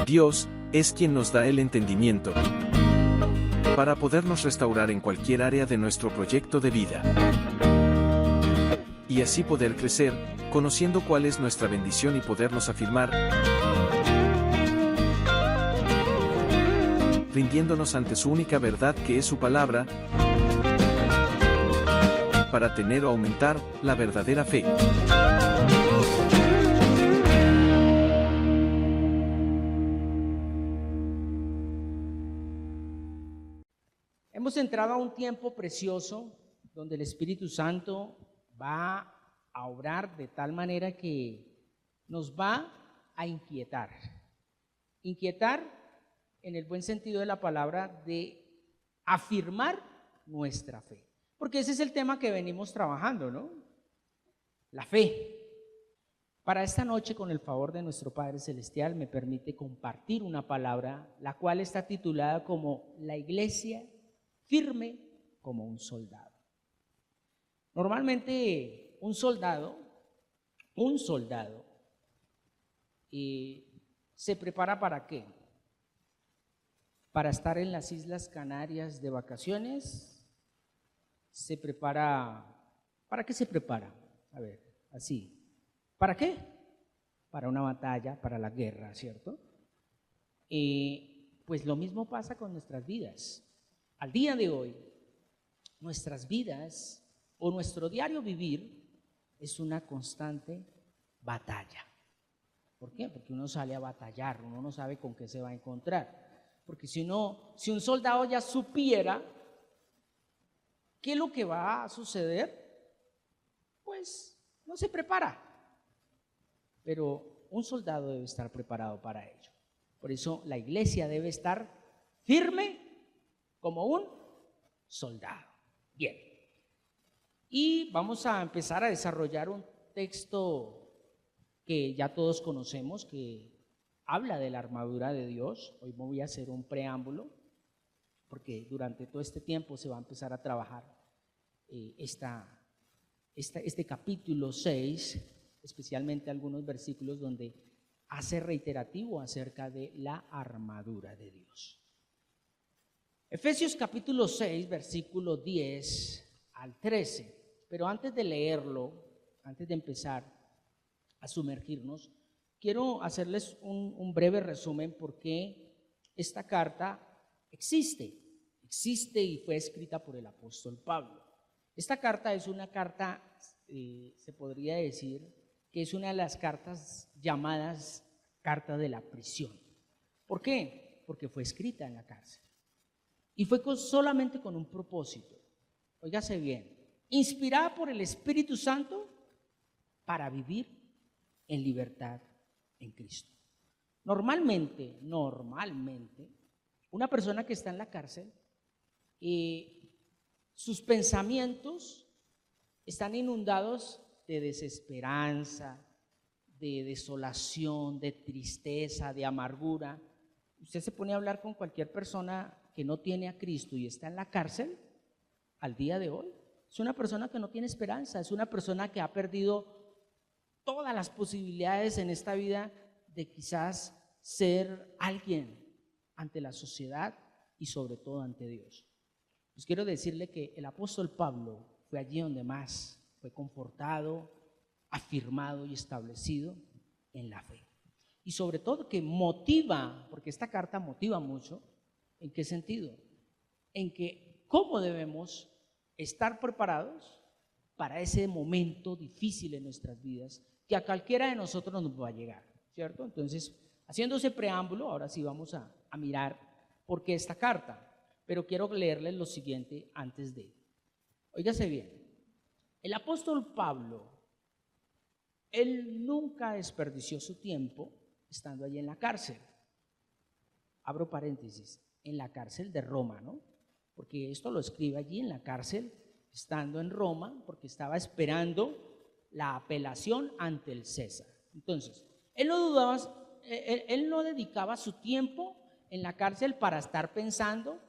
Dios es quien nos da el entendimiento para podernos restaurar en cualquier área de nuestro proyecto de vida. Y así poder crecer, conociendo cuál es nuestra bendición y podernos afirmar, rindiéndonos ante su única verdad que es su palabra, para tener o aumentar la verdadera fe. Hemos entrado a un tiempo precioso donde el Espíritu Santo va a obrar de tal manera que nos va a inquietar. Inquietar en el buen sentido de la palabra, de afirmar nuestra fe. Porque ese es el tema que venimos trabajando, ¿no? La fe. Para esta noche, con el favor de nuestro Padre Celestial, me permite compartir una palabra, la cual está titulada como la iglesia firme como un soldado. Normalmente un soldado se prepara ¿para qué? Para estar en las Islas Canarias de vacaciones. Se prepara, ¿para qué se prepara? A ver, así. ¿Para qué? Para una batalla, para la guerra, ¿cierto? Pues lo mismo pasa con nuestras vidas. Al día de hoy, nuestras vidas o nuestro diario vivir es una constante batalla. ¿Por qué? Porque uno sale a batallar, uno no sabe con qué se va a encontrar. Porque si un soldado ya supiera qué es lo que va a suceder, pues no se prepara. Pero un soldado debe estar preparado para ello. Por eso la iglesia debe estar firme como un soldado. Bien. Y vamos a empezar a desarrollar un texto que ya todos conocemos, que habla de la armadura de Dios. Hoy me voy a hacer un preámbulo, porque durante todo este tiempo se va a empezar a trabajar este capítulo 6, especialmente algunos versículos donde hace reiterativo acerca de la armadura de Dios. Efesios capítulo 6, versículo 10 al 13. Pero antes de leerlo, antes de empezar a sumergirnos, quiero hacerles un breve resumen porque esta carta existe y fue escrita por el apóstol Pablo. Esta carta es una carta, se podría decir, que es una de las cartas llamadas carta de la prisión. ¿Por qué? Porque fue escrita en la cárcel. Y fue solamente con un propósito, óigase bien, inspirada por el Espíritu Santo para vivir en libertad en Cristo. Normalmente, una persona que está en la cárcel, sus pensamientos están inundados de desesperanza, de desolación, de tristeza, de amargura. Usted se pone a hablar con cualquier persona que no tiene a Cristo y está en la cárcel al día de hoy, es una persona que no tiene esperanza, es una persona que ha perdido todas las posibilidades en esta vida de quizás ser alguien ante la sociedad y sobre todo ante Dios. Pues quiero decirle que el apóstol Pablo fue allí donde más fue confortado, afirmado y establecido en la fe. Y sobre todo que motiva, porque esta carta motiva mucho. ¿En qué sentido? En que cómo debemos estar preparados para ese momento difícil en nuestras vidas que a cualquiera de nosotros nos va a llegar, ¿cierto? Entonces, haciendo ese preámbulo, ahora sí vamos a mirar por qué esta carta, pero quiero leerles lo siguiente antes de. Óigase bien, el apóstol Pablo, él nunca desperdició su tiempo estando allí en la cárcel. Abro paréntesis, en la cárcel de Roma, ¿no? Porque esto lo escribe allí en la cárcel, estando en Roma, porque estaba esperando la apelación ante el César. Entonces, él no dedicaba su tiempo en la cárcel para estar pensando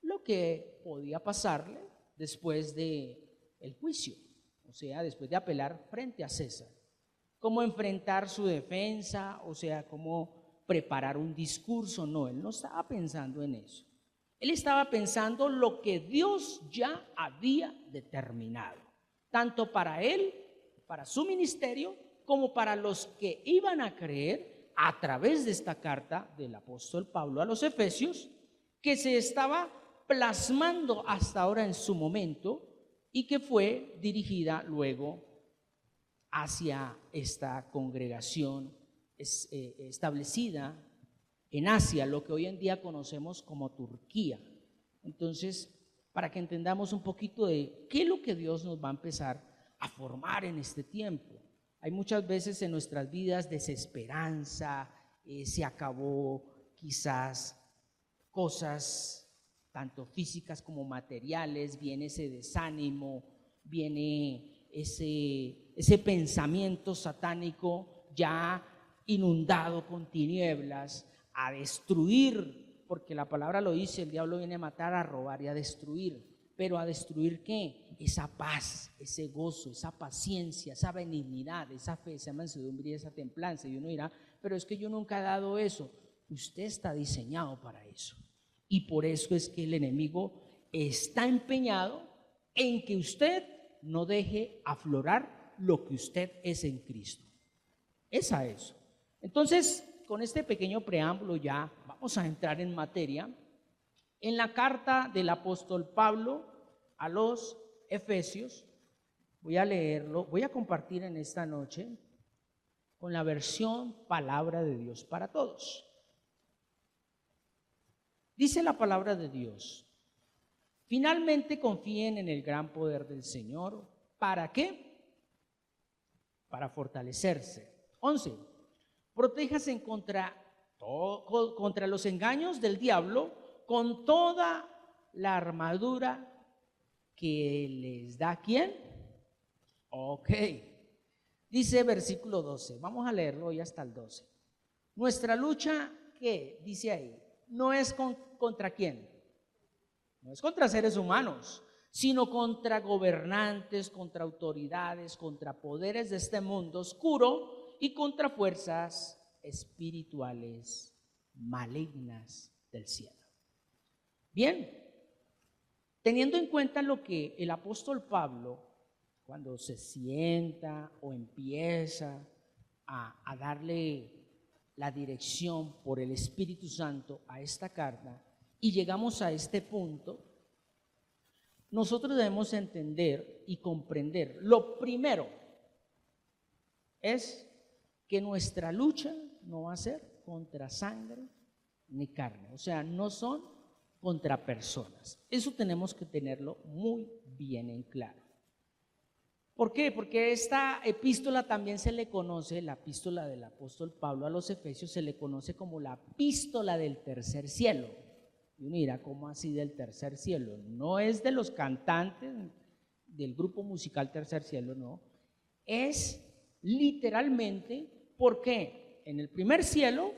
lo que podía pasarle después del juicio, o sea, después de apelar frente a César. Cómo enfrentar su defensa, o sea, cómo preparar un discurso, no, él no estaba pensando en eso. Él estaba pensando lo que Dios ya había determinado, tanto para él, para su ministerio, como para los que iban a creer a través de esta carta del apóstol Pablo a los Efesios, que se estaba plasmando hasta ahora en su momento y que fue dirigida luego hacia esta congregación establecida en Asia, lo que hoy en día conocemos como Turquía. Entonces, para que entendamos un poquito de qué es lo que Dios nos va a empezar a formar en este tiempo. Hay muchas veces en nuestras vidas desesperanza, se acabó quizás cosas tanto físicas como materiales, viene ese desánimo, viene ese pensamiento satánico ya inundado con tinieblas, a destruir, porque la palabra lo dice, el diablo viene a matar, a robar y a destruir. Pero ¿a destruir qué? Esa paz, ese gozo, esa paciencia, esa benignidad, esa fe, esa mansedumbre y esa templanza. Y uno dirá, pero es que yo nunca he dado eso. Usted está diseñado para eso. Y por eso es que el enemigo está empeñado en que usted no deje aflorar lo que usted es en Cristo. Es a eso. Entonces, con este pequeño preámbulo ya vamos a entrar en materia. En la carta del apóstol Pablo a los Efesios, voy a leerlo, voy a compartir en esta noche con la versión Palabra de Dios para Todos. Dice la palabra de Dios: finalmente confíen en el gran poder del Señor. ¿Para qué? Para fortalecerse. 11. Protéjase contra los engaños del diablo con toda la armadura que les da ¿quién? Ok. Dice versículo 12, vamos a leerlo hoy hasta el 12. Nuestra lucha, ¿qué? Dice ahí, no es contra ¿quién? No es contra seres humanos, sino contra gobernantes, contra autoridades, contra poderes de este mundo oscuro y contra fuerzas espirituales malignas del cielo. Bien, teniendo en cuenta lo que el apóstol Pablo, cuando se sienta o empieza a darle la dirección por el Espíritu Santo a esta carta, y llegamos a este punto, nosotros debemos entender y comprender. Lo primero es que nuestra lucha no va a ser contra sangre ni carne, o sea, no son contra personas. Eso tenemos que tenerlo muy bien en claro. ¿Por qué? Porque esta epístola también se le conoce, la epístola del apóstol Pablo a los Efesios, se le conoce como la epístola del tercer cielo. Y uno dirá, ¿cómo así del tercer cielo? No es de los cantantes del grupo musical Tercer Cielo, no. Es literalmente, porque en el primer cielo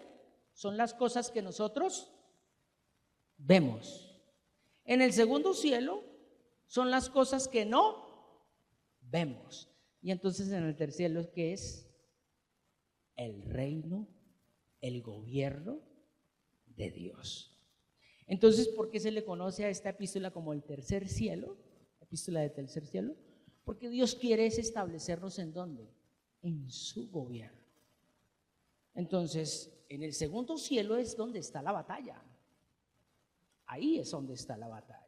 son las cosas que nosotros vemos. En el segundo cielo son las cosas que no vemos. Y entonces en el tercer cielo, ¿qué es? El reino, el gobierno de Dios. Entonces, ¿por qué se le conoce a esta epístola como el tercer cielo? Epístola del tercer cielo. Porque Dios quiere establecernos ¿en dónde? En su gobierno. Entonces, en el segundo cielo es donde está la batalla. Ahí es donde está la batalla.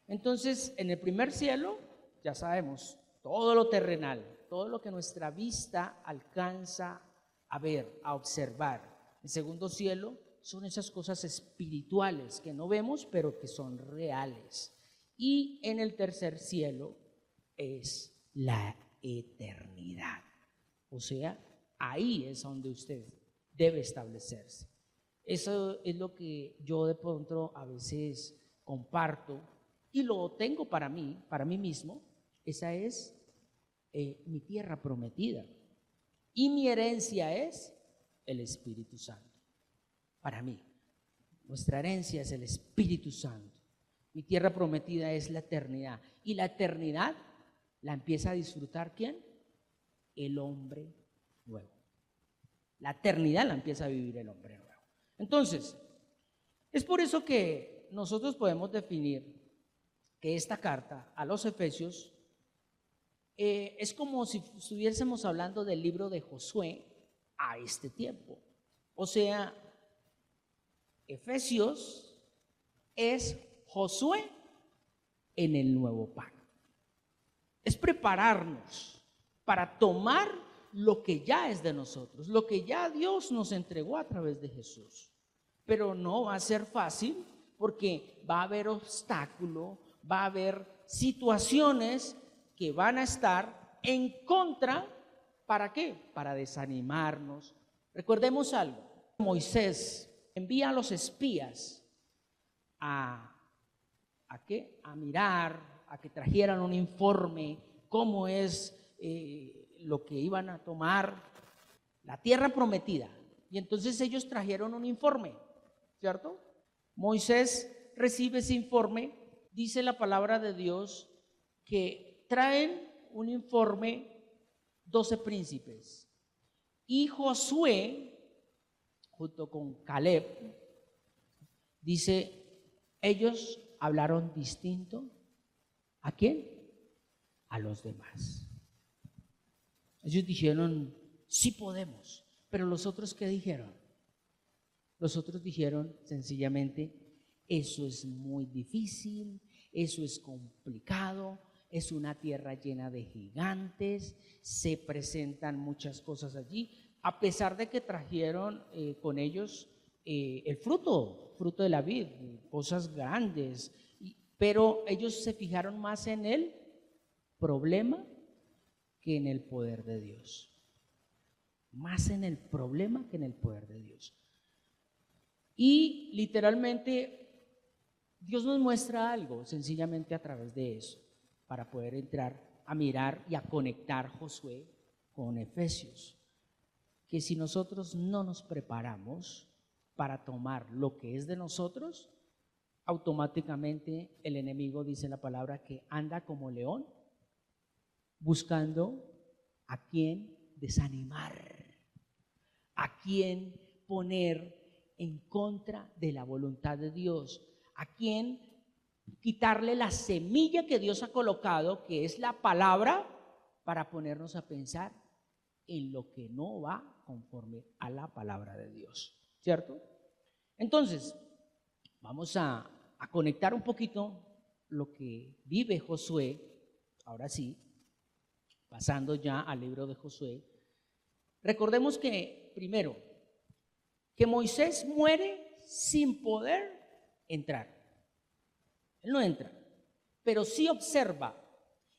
Entonces, en el primer cielo, ya sabemos, todo lo terrenal, todo lo que nuestra vista alcanza a ver, a observar. El segundo cielo son esas cosas espirituales que no vemos, pero que son reales. Y en el tercer cielo es la eternidad. O sea, ahí es donde usted debe establecerse. Eso es lo que yo de pronto a veces comparto y lo tengo para mí mismo. Esa es mi tierra prometida. Y mi herencia es el Espíritu Santo. Para mí, nuestra herencia es el Espíritu Santo. Mi tierra prometida es la eternidad. Y la eternidad la empieza a disfrutar ¿quién? El hombre nuevo. La eternidad la empieza a vivir el hombre nuevo. Entonces, es por eso que nosotros podemos definir que esta carta a los Efesios es como si estuviésemos hablando del libro de Josué a este tiempo. O sea, Efesios es Josué en el nuevo pacto. Es prepararnos para tomar lo que ya es de nosotros, lo que ya Dios nos entregó a través de Jesús. Pero no va a ser fácil porque va a haber obstáculo, va a haber situaciones que van a estar en contra. ¿Para qué? Para desanimarnos. Recordemos algo. Moisés envía a los espías ¿a qué? A mirar, a que trajeran un informe, cómo es lo que iban a tomar, la tierra prometida. Y entonces ellos trajeron un informe, ¿cierto? Moisés recibe ese informe, dice la palabra de Dios que traen un informe 12 príncipes. Y Josué, junto con Caleb, dice, ellos hablaron distinto. ¿A quién? A los demás. Ellos dijeron, sí podemos. Pero los otros, ¿qué dijeron? Los otros dijeron sencillamente, eso es muy difícil, eso es complicado, es una tierra llena de gigantes, se presentan muchas cosas allí, a pesar de que trajeron con ellos el fruto de la vid, cosas grandes, pero ellos se fijaron más en el problema que en el poder de Dios. Más en el problema que en el poder de Dios. Y literalmente Dios nos muestra algo sencillamente a través de eso, para poder entrar a mirar y a conectar Josué con Efesios. Que si nosotros no nos preparamos para tomar lo que es de nosotros, automáticamente el enemigo, dice la palabra, que anda como león buscando a quién desanimar, a quién poner en contra de la voluntad de Dios, a quién quitarle la semilla que Dios ha colocado, que es la palabra, para ponernos a pensar en lo que no va conforme a la palabra de Dios, ¿cierto? Entonces, vamos a conectar un poquito lo que vive Josué, ahora sí, pasando ya al libro de Josué. Recordemos que, primero, que Moisés muere sin poder entrar. Él no entra, pero sí observa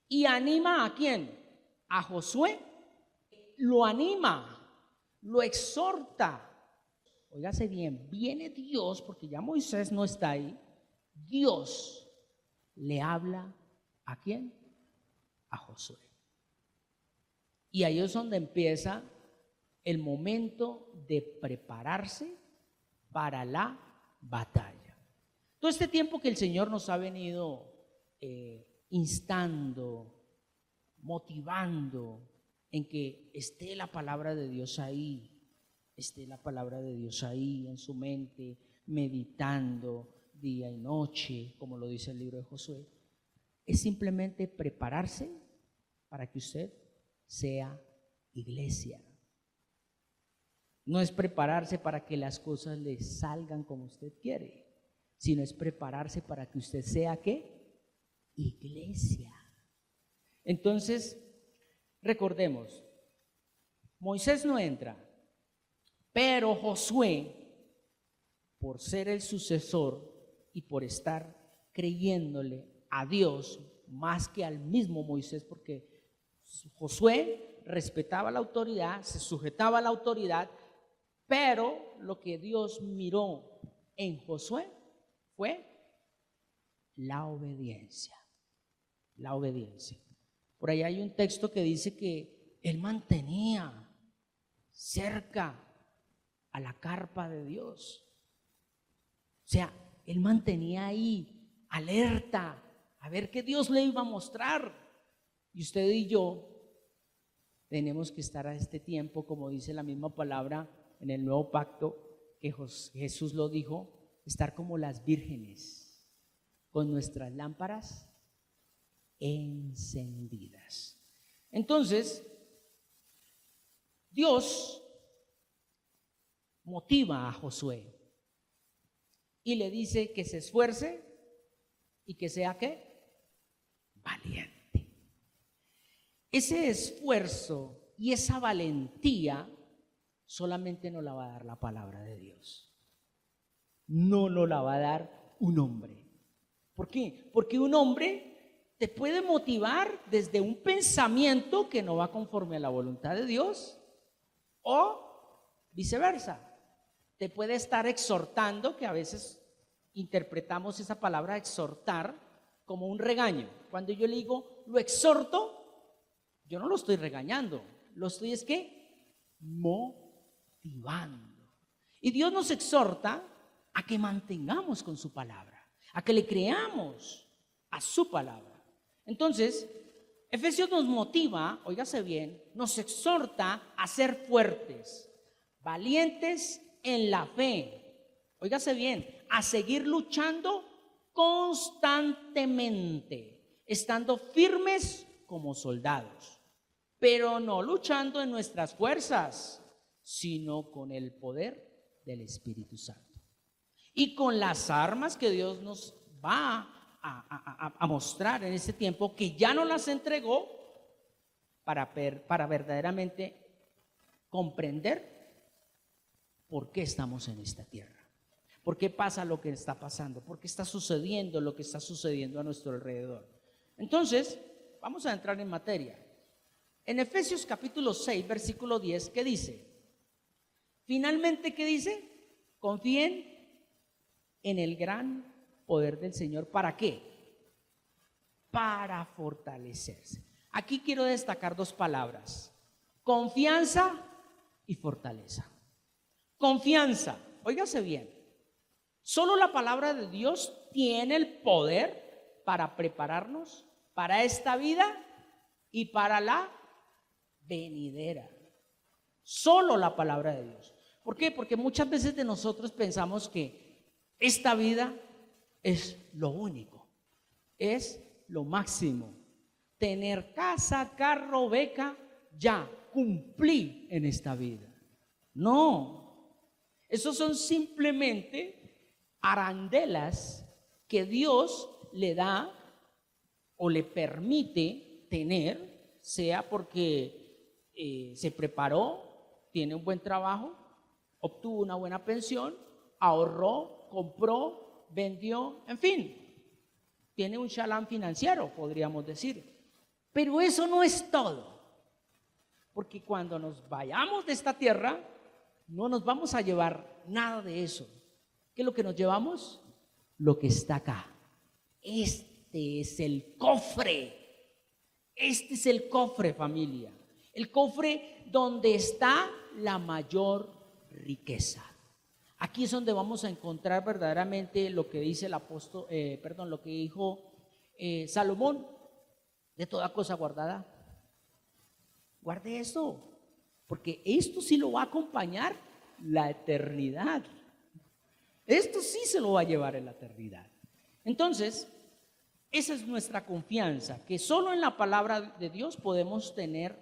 y anima ¿a quién? A Josué. Lo anima, lo exhorta. Óigase bien, viene Dios, porque ya Moisés no está ahí. Dios le habla ¿a quién? A Josué. Y ahí es donde empieza el momento de prepararse para la batalla. Todo este tiempo que el Señor nos ha venido instando, motivando en que esté la palabra de Dios ahí, esté la palabra de Dios ahí en su mente, meditando día y noche, como lo dice el libro de Josué, es simplemente prepararse para que usted sea iglesia. No es prepararse para que las cosas le salgan como usted quiere, sino es prepararse para que usted sea ¿qué? Iglesia. Entonces, recordemos, Moisés no entra, pero Josué, por ser el sucesor y por estar creyéndole a Dios más que al mismo Moisés, porque Josué respetaba la autoridad, se sujetaba a la autoridad, pero lo que Dios miró en Josué fue la obediencia. La obediencia. Por ahí hay un texto que dice que él mantenía cerca a la carpa de Dios. O sea, él mantenía ahí alerta a ver qué Dios le iba a mostrar. Y usted y yo tenemos que estar a este tiempo, como dice la misma palabra en el nuevo pacto, que Jesús lo dijo, estar como las vírgenes, con nuestras lámparas encendidas. Entonces, Dios motiva a Josué y le dice que se esfuerce y que sea ¿qué? Valiente. Ese esfuerzo y esa valentía solamente nos la va a dar la palabra de Dios. No nos la va a dar un hombre. ¿Por qué? Porque un hombre te puede motivar desde un pensamiento que no va conforme a la voluntad de Dios o viceversa. Te puede estar exhortando, que a veces interpretamos esa palabra exhortar como un regaño. Cuando yo le digo lo exhorto, yo no lo estoy regañando, lo estoy es que motivando. Y Dios nos exhorta a que mantengamos con su palabra, a que le creamos a su palabra. Entonces, Efesios nos motiva, óigase bien, nos exhorta a ser fuertes, valientes en la fe, óigase bien, a seguir luchando constantemente, estando firmes como soldados, pero no luchando en nuestras fuerzas, sino con el poder del Espíritu Santo y con las armas que Dios nos va a mostrar en este tiempo, que ya nos las entregó para verdaderamente comprender por qué estamos en esta tierra. ¿Por qué pasa lo que está pasando? ¿Por qué está sucediendo lo que está sucediendo a nuestro alrededor? Entonces, vamos a entrar en materia. En Efesios capítulo 6, versículo 10, ¿qué dice? Finalmente, ¿qué dice? Confíen en el gran poder del Señor. ¿Para qué? Para fortalecerse. Aquí quiero destacar dos palabras: confianza y fortaleza. Confianza, óigase bien. Solo la palabra de Dios tiene el poder para prepararnos para esta vida y para la venidera. Solo la palabra de Dios. ¿Por qué? Porque muchas veces de nosotros pensamos que esta vida es lo único, es lo máximo. Tener casa, carro, beca, ya cumplí en esta vida. No, esos son simplemente arandelas que Dios le da o le permite tener, sea porque se preparó, tiene un buen trabajo, obtuvo una buena pensión, ahorró, compró, vendió, en fin, tiene un chalán financiero, podríamos decir. Pero eso no es todo, porque cuando nos vayamos de esta tierra, no nos vamos a llevar nada de eso. ¿Qué es lo que nos llevamos? Lo que está acá. Este es el cofre. Este es el cofre, familia. El cofre donde está la mayor riqueza. Aquí es donde vamos a encontrar verdaderamente lo que dice el apóstol, lo que dijo Salomón: de toda cosa guardada, guarde esto, porque esto sí lo va a acompañar la eternidad. Esto sí se lo va a llevar en la eternidad. Entonces, esa es nuestra confianza, que solo en la palabra de Dios podemos tener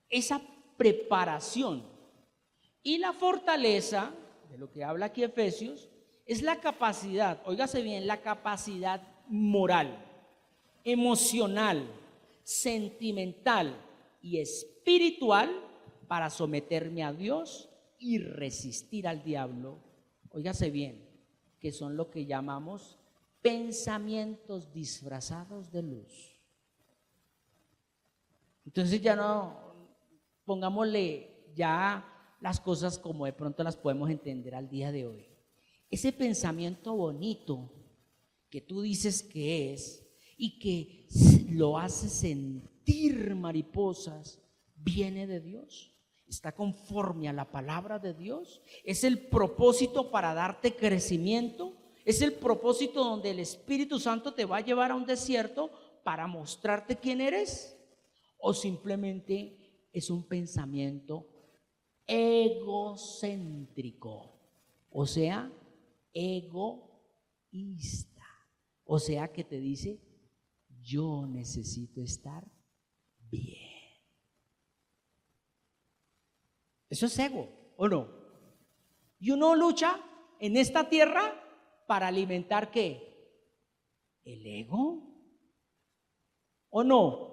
esa preparación. Y la fortaleza, de lo que habla aquí Efesios, es la capacidad, óigase bien, la capacidad moral, emocional, sentimental y espiritual para someterme a Dios y resistir al diablo. Óigase bien, que son lo que llamamos pensamientos disfrazados de luz. Entonces ya no, pongámosle ya las cosas como de pronto las podemos entender al día de hoy. Ese pensamiento bonito que tú dices que es y que lo hace sentir mariposas, viene de Dios. Está conforme a la palabra de Dios. Es el propósito para darte crecimiento. Es el propósito donde el Espíritu Santo te va a llevar a un desierto para mostrarte quién eres. O simplemente es un pensamiento egocéntrico. O sea, egoísta. O sea, que te dice, yo necesito estar bien. Eso es ego, ¿o no? Y uno lucha en esta tierra para alimentar ¿qué? ¿El ego? ¿O no?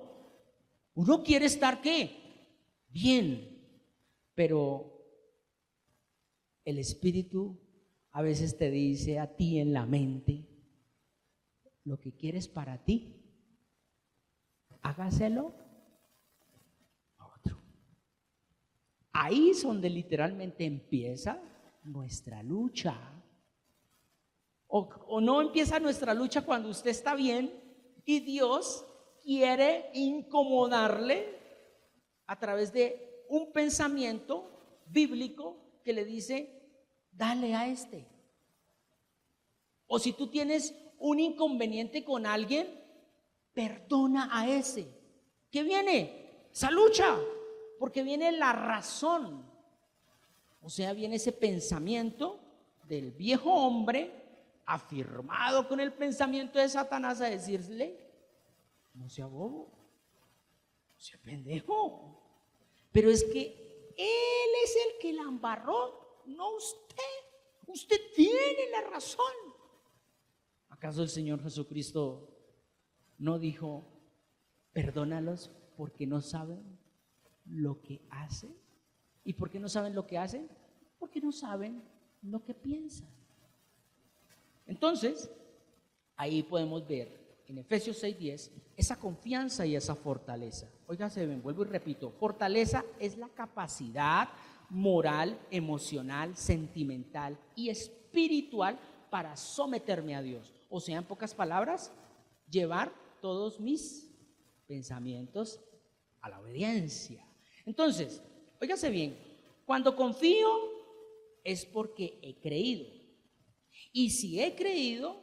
Uno quiere estar ¿qué? Bien, pero el Espíritu a veces te dice a ti en la mente, lo que quieres para ti, hágaselo a otro. Ahí es donde literalmente empieza nuestra lucha. O no empieza nuestra lucha cuando usted está bien y Dios quiere incomodarle a través de un pensamiento bíblico que le dice, dale a este. O si tú tienes un inconveniente con alguien, perdona a ese. ¿Qué viene? Esa lucha, porque viene la razón. O sea, viene ese pensamiento del viejo hombre afirmado con el pensamiento de Satanás a decirle, no sea bobo, no sea pendejo. Pero es que él es el que la embarró, no usted. Usted tiene la razón. ¿Acaso el Señor Jesucristo no dijo, perdónalos porque no saben lo que hacen? ¿Y por qué no saben lo que hacen? Porque no saben lo que piensan. Entonces, ahí podemos ver en Efesios 6:10 esa confianza y esa fortaleza. Óigase bien, vuelvo y repito, fortaleza es la capacidad moral, emocional, sentimental y espiritual para someterme a Dios. O sea, en pocas palabras, llevar todos mis pensamientos a la obediencia. Entonces, óigase bien, cuando confío es porque he creído. Y si he creído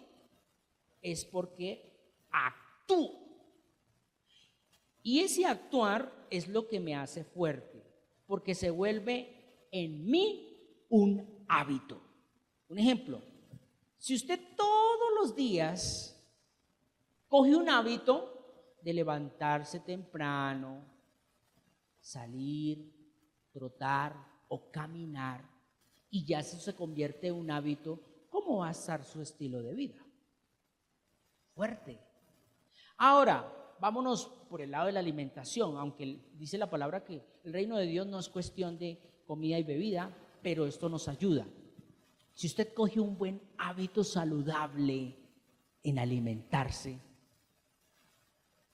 es porque actúo. Y ese actuar es lo que me hace fuerte, porque se vuelve en mí un hábito. Un ejemplo, si usted todos los días coge un hábito de levantarse temprano, salir, trotar o caminar, y ya eso se convierte en un hábito, ¿cómo va a estar su estilo de vida? Fuerte. Ahora, vámonos por el lado de la alimentación, aunque dice la palabra que el reino de Dios no es cuestión de comida y bebida, pero esto nos ayuda. Si usted coge un buen hábito saludable en alimentarse,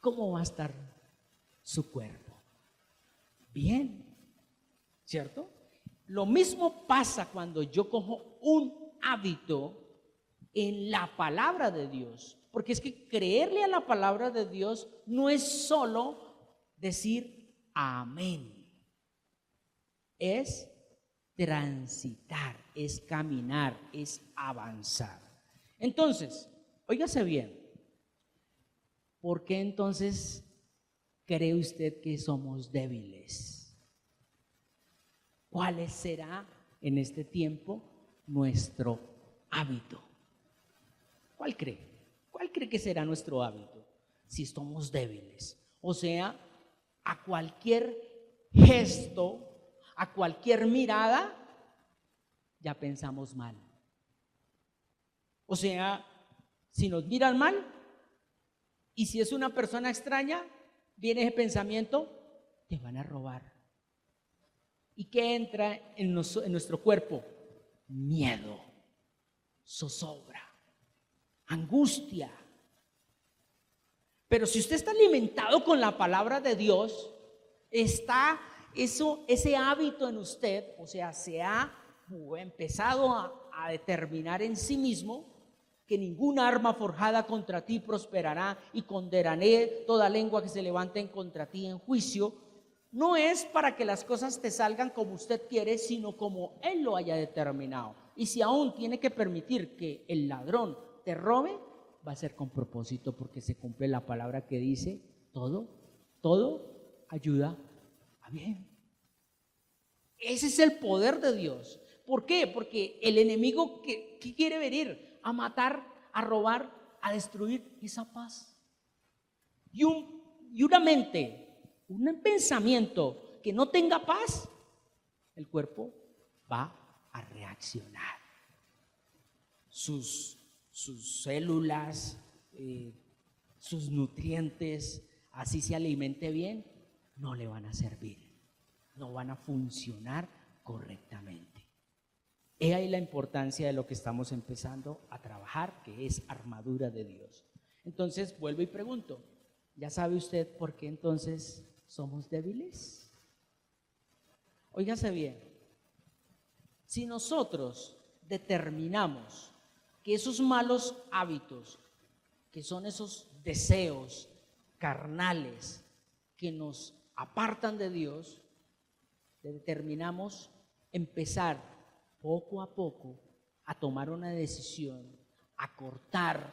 ¿cómo va a estar su cuerpo? Bien, ¿cierto? Lo mismo pasa cuando yo cojo un hábito en la palabra de Dios, porque es que creerle a la palabra de Dios no es solo decir amén, es transitar, es caminar, es avanzar. Entonces, óigase bien, ¿por qué entonces cree usted que somos débiles? ¿Cuál será en este tiempo nuestro hábito? ¿Cuál cree? ¿Cuál cree que será nuestro hábito si somos débiles? O sea, a cualquier gesto, a cualquier mirada, ya pensamos mal. O sea, si nos miran mal y si es una persona extraña, viene ese pensamiento, te van a robar. ¿Y qué entra en nuestro cuerpo? Miedo, zozobra, angustia. Pero si usted está alimentado con la palabra de Dios, está ese hábito en usted, o sea, se ha empezado a determinar en sí mismo que ninguna arma forjada contra ti prosperará y condenaré toda lengua que se levante contra ti en juicio. No es para que las cosas te salgan como usted quiere, sino como Él lo haya determinado. Y si aún tiene que permitir que el ladrón te robe, va a ser con propósito, porque se cumple la palabra que dice, todo ayuda a bien. Ese es el poder de Dios. ¿Por qué? Porque el enemigo ¿qué quiere venir? A matar, a robar, a destruir esa paz. Y una mente, un pensamiento que no tenga paz, el cuerpo va a reaccionar. Sus células, sus nutrientes, así se alimente bien, no le van a servir, no van a funcionar correctamente. He ahí la importancia de lo que estamos empezando a trabajar, que es armadura de Dios. Entonces vuelvo y pregunto, ¿ya sabe usted por qué entonces somos débiles? Óigase bien, si nosotros determinamos que esos malos hábitos, que son esos deseos carnales que nos apartan de Dios, determinamos empezar poco a poco a tomar una decisión, a cortar,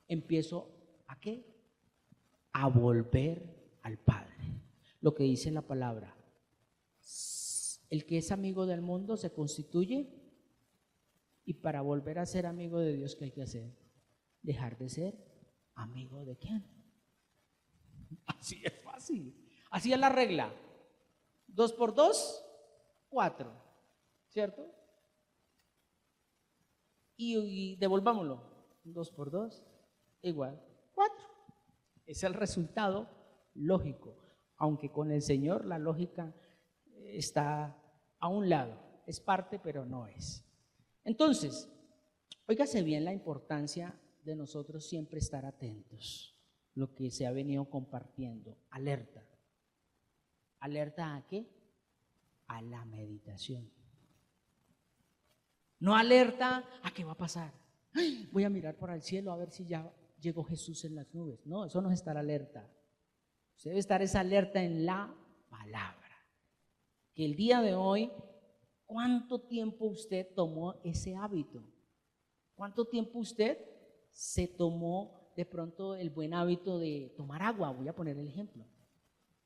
empiezo ¿a qué? A volver al Padre. Lo que dice la palabra, el que es amigo del mundo se constituye, y para volver a ser amigo de Dios, ¿qué hay que hacer? Dejar de ser amigo de quién. Así es fácil, así es la regla. 2 por 2, 4, ¿cierto? Y devolvámoslo, 2 por 2 igual 4. Es el resultado lógico, aunque con el Señor la lógica está a un lado, es parte pero no es. Entonces, óigase bien la importancia de nosotros siempre estar atentos, lo que se ha venido compartiendo, alerta. ¿Alerta a qué? A la meditación. No alerta a qué va a pasar. ¡Ay! Voy a mirar para el cielo a ver si ya llegó Jesús en las nubes. No, eso no es estar alerta. Usted debe estar esa alerta en la palabra. Que el día de hoy, ¿cuánto tiempo usted tomó ese hábito? ¿Cuánto tiempo usted se tomó de pronto el buen hábito de tomar agua? Voy a poner el ejemplo.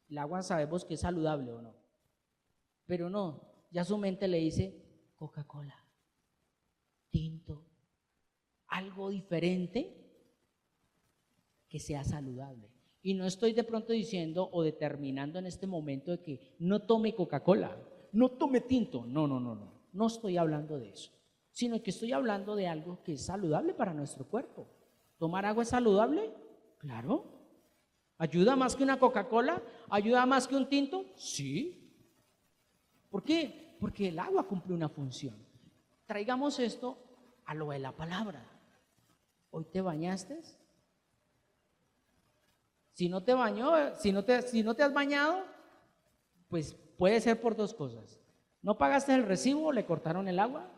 El agua sabemos que es saludable o no, pero no, ya su mente le dice Coca-Cola, tinto, algo diferente que sea saludable. Y no estoy de pronto diciendo o determinando en este momento de que no tome Coca-Cola, no tome tinto, no estoy hablando de eso, sino que estoy hablando de algo que es saludable para nuestro cuerpo. ¿Tomar agua es saludable? Claro. ¿Ayuda más que una Coca-Cola? ¿Ayuda más que un tinto? Sí. ¿Por qué? Porque el agua cumple una función. Traigamos esto a lo de la palabra. ¿Hoy te bañaste? Si no te bañó, si no te has bañado, pues puede ser por 2 cosas. ¿No pagaste el recibo, le cortaron el agua?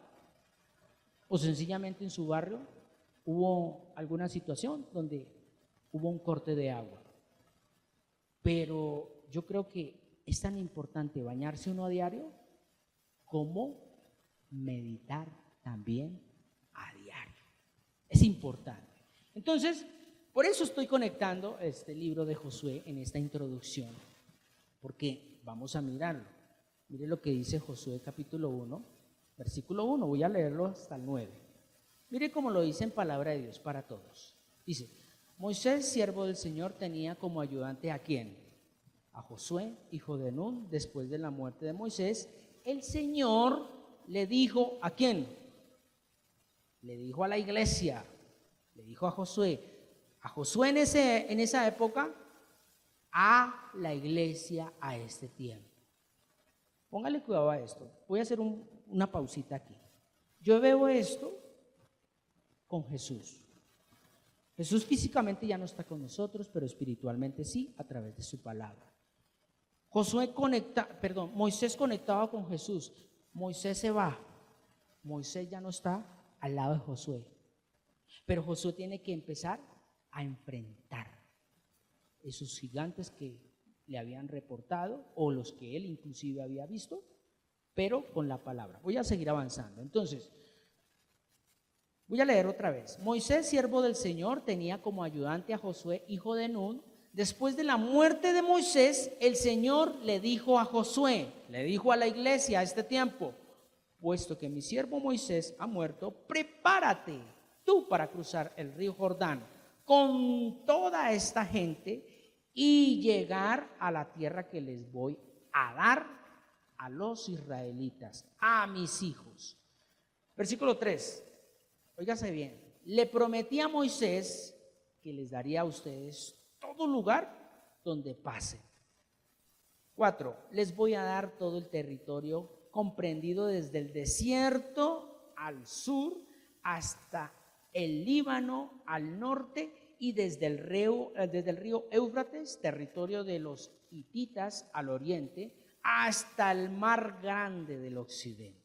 ¿O sencillamente en su barrio hubo alguna situación donde hubo un corte de agua? Pero yo creo que es tan importante bañarse uno a diario como meditar también a diario. Es importante. Entonces, por eso estoy conectando este libro de Josué en esta introducción, porque vamos a mirarlo. Mire lo que dice Josué capítulo 1, versículo 1, voy a leerlo hasta el 9. Mire cómo lo dice en palabra de Dios para todos. Dice, Moisés, siervo del Señor, tenía como ayudante ¿a quién? A Josué, hijo de Nun. Después de la muerte de Moisés, el Señor le dijo ¿a quién? Le dijo a la iglesia, le dijo a Josué en esa época, a la iglesia a este tiempo. Póngale cuidado a esto. Voy a hacer una pausita aquí. Yo veo esto con Jesús. Jesús físicamente ya no está con nosotros, pero espiritualmente sí, a través de su palabra. Moisés conectaba con Jesús. Moisés se va. Moisés ya no está al lado de Josué. Pero Josué tiene que empezar a enfrentar esos gigantes que le habían reportado o los que él inclusive había visto, pero con la palabra. Voy a seguir avanzando. Entonces, voy a leer otra vez. Moisés, siervo del Señor, tenía como ayudante a Josué, hijo de Nun. Después de la muerte de Moisés, el Señor le dijo a Josué, le dijo a la iglesia a este tiempo, puesto que mi siervo Moisés ha muerto, prepárate tú para cruzar el río Jordán con toda esta gente y llegar a la tierra que les voy a dar a los israelitas, a mis hijos. Versículo 3, óigase bien, le prometí a Moisés que les daría a ustedes todo lugar donde pasen. 4, les voy a dar todo el territorio comprendido desde el desierto al sur hasta el Líbano al norte y desde el río Éufrates, territorio de los hititas al oriente, hasta el mar grande del occidente.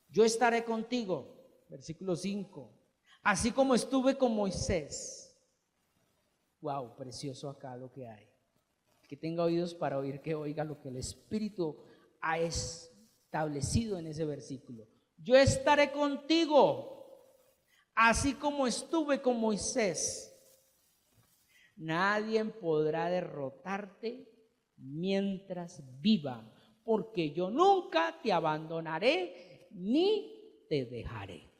Yo estaré contigo, versículo 5, así como estuve con Moisés. Wow, precioso acá lo que hay. Que tenga oídos para oír, que oiga lo que el Espíritu ha establecido en ese versículo. Yo estaré contigo, así como estuve con Moisés. Nadie podrá derrotarte mientras viva, porque yo nunca te abandonaré ni te dejaré.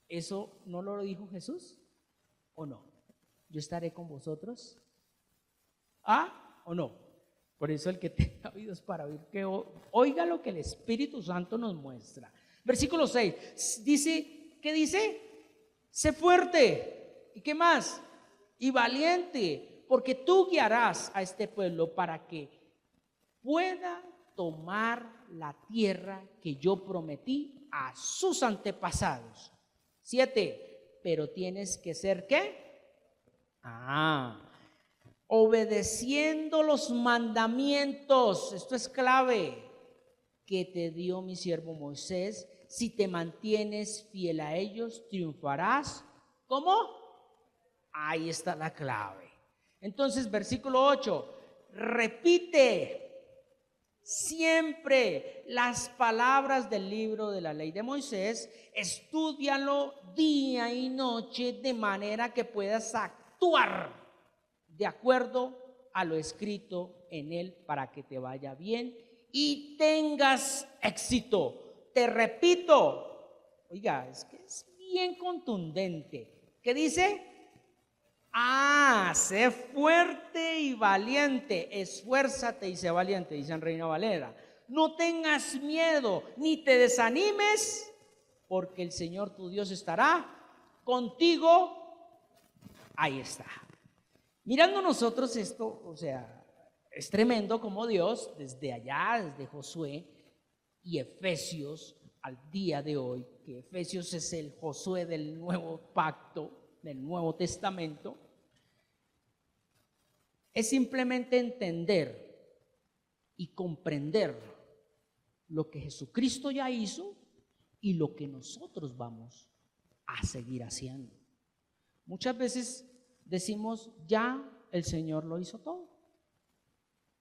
¿Eso no lo dijo Jesús o no? Yo estaré con vosotros. ¿Ah o no? Por eso el que tenga oídos para oír, que oiga lo que el Espíritu Santo nos muestra. Versículo 6 dice, ¿qué dice? Sé fuerte. ¿Y qué más? Y valiente, porque tú guiarás a este pueblo para que pueda tomar la tierra que yo prometí a sus antepasados. 7, pero tienes que ser ¿qué? Obedeciendo los mandamientos, esto es clave, que te dio mi siervo Moisés. Si te mantienes fiel a ellos, triunfarás. ¿Cómo? Ahí está la clave. Entonces, versículo 8, repite siempre las palabras del libro de la ley de Moisés, estúdialo día y noche de manera que puedas actuar de acuerdo a lo escrito en él para que te vaya bien y tengas éxito. Te repito, oiga, es que es bien contundente. ¿Qué dice? Sé fuerte y valiente, esfuérzate y sé valiente, dice en Reina Valera. No tengas miedo ni te desanimes, porque el Señor tu Dios estará contigo. Ahí está. Mirando nosotros esto, o sea, es tremendo como Dios desde allá, desde Josué y Efesios al día de hoy, que Efesios es el Josué del nuevo pacto, del Nuevo Testamento, es simplemente entender y comprender lo que Jesucristo ya hizo y lo que nosotros vamos a seguir haciendo. Muchas veces decimos, ya el Señor lo hizo todo.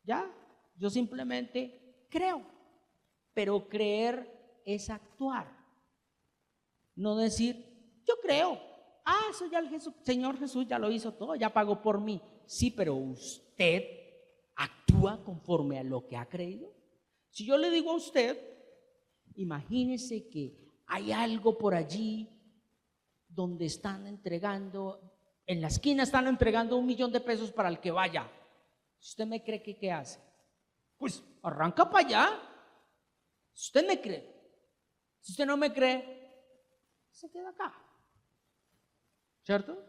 Ya, yo simplemente creo. Pero creer es actuar. No decir, yo creo. Eso ya el Señor Jesús ya lo hizo todo, ya pagó por mí. Sí, pero usted actúa conforme a lo que ha creído. Si yo le digo a usted, imagínese que hay algo por allí donde están entregando, en la esquina están entregando $1,000,000 para el que vaya. Si usted me cree, ¿qué hace? Pues arranca para allá. Si usted me cree. Si usted no me cree, se queda acá. ¿Cierto?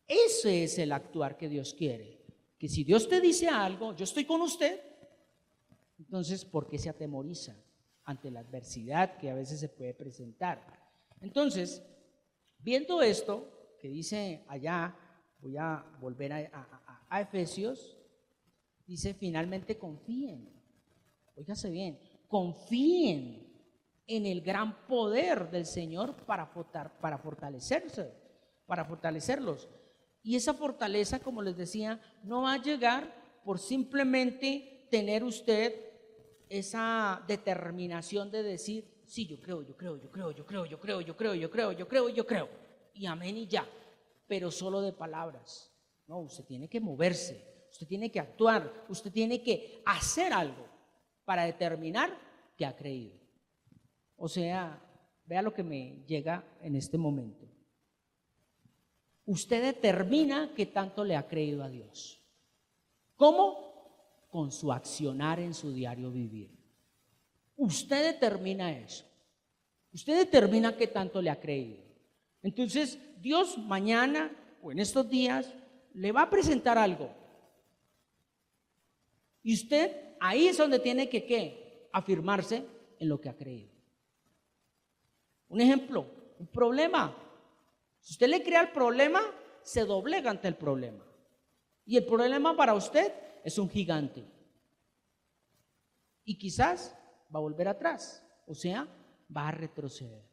Ese es el actuar que Dios quiere. Que si Dios te dice algo, yo estoy con usted, entonces, ¿por qué se atemoriza ante la adversidad que a veces se puede presentar? Entonces, viendo esto que dice allá, voy a volver a Efesios, dice finalmente confíen, óigase bien, confíen en el gran poder del Señor para fortalecerlos. Y esa fortaleza, como les decía, no va a llegar por simplemente tener usted esa determinación de decir, sí, yo creo, y amén y ya, pero solo de palabras. No, usted tiene que moverse, usted tiene que actuar, usted tiene que hacer algo para determinar que ha creído. O sea, vea lo que me llega en este momento. Usted determina qué tanto le ha creído a Dios. ¿Cómo? Con su accionar en su diario vivir. Usted determina eso. Usted determina qué tanto le ha creído. Entonces, Dios mañana o en estos días le va a presentar algo. Y usted ahí es donde tiene que ¿qué? Afirmarse en lo que ha creído. Un ejemplo, un problema. Si usted le crea el problema, se doblega ante el problema. Y el problema para usted es un gigante. Y quizás va a volver atrás, o sea, va a retroceder.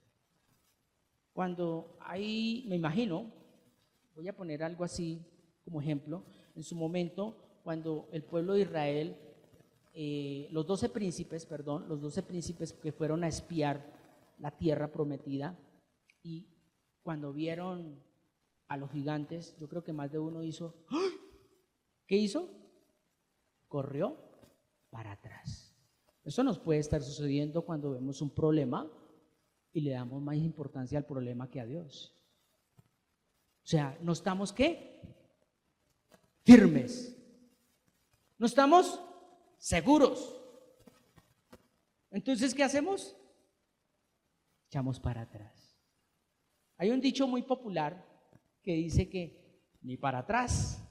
Cuando ahí, me imagino, voy a poner algo así como ejemplo, en su momento, cuando el pueblo de Israel, los 12 príncipes que fueron a espiar la tierra prometida, y cuando vieron a los gigantes, yo creo que más de uno hizo, ¡ah! ¿Qué hizo? Corrió para atrás. Eso nos puede estar sucediendo cuando vemos un problema y le damos más importancia al problema que a Dios. O sea, no estamos ¿qué? Firmes. No estamos seguros. Entonces, ¿qué hacemos? Echamos para atrás. Hay un dicho muy popular que dice que ni para atrás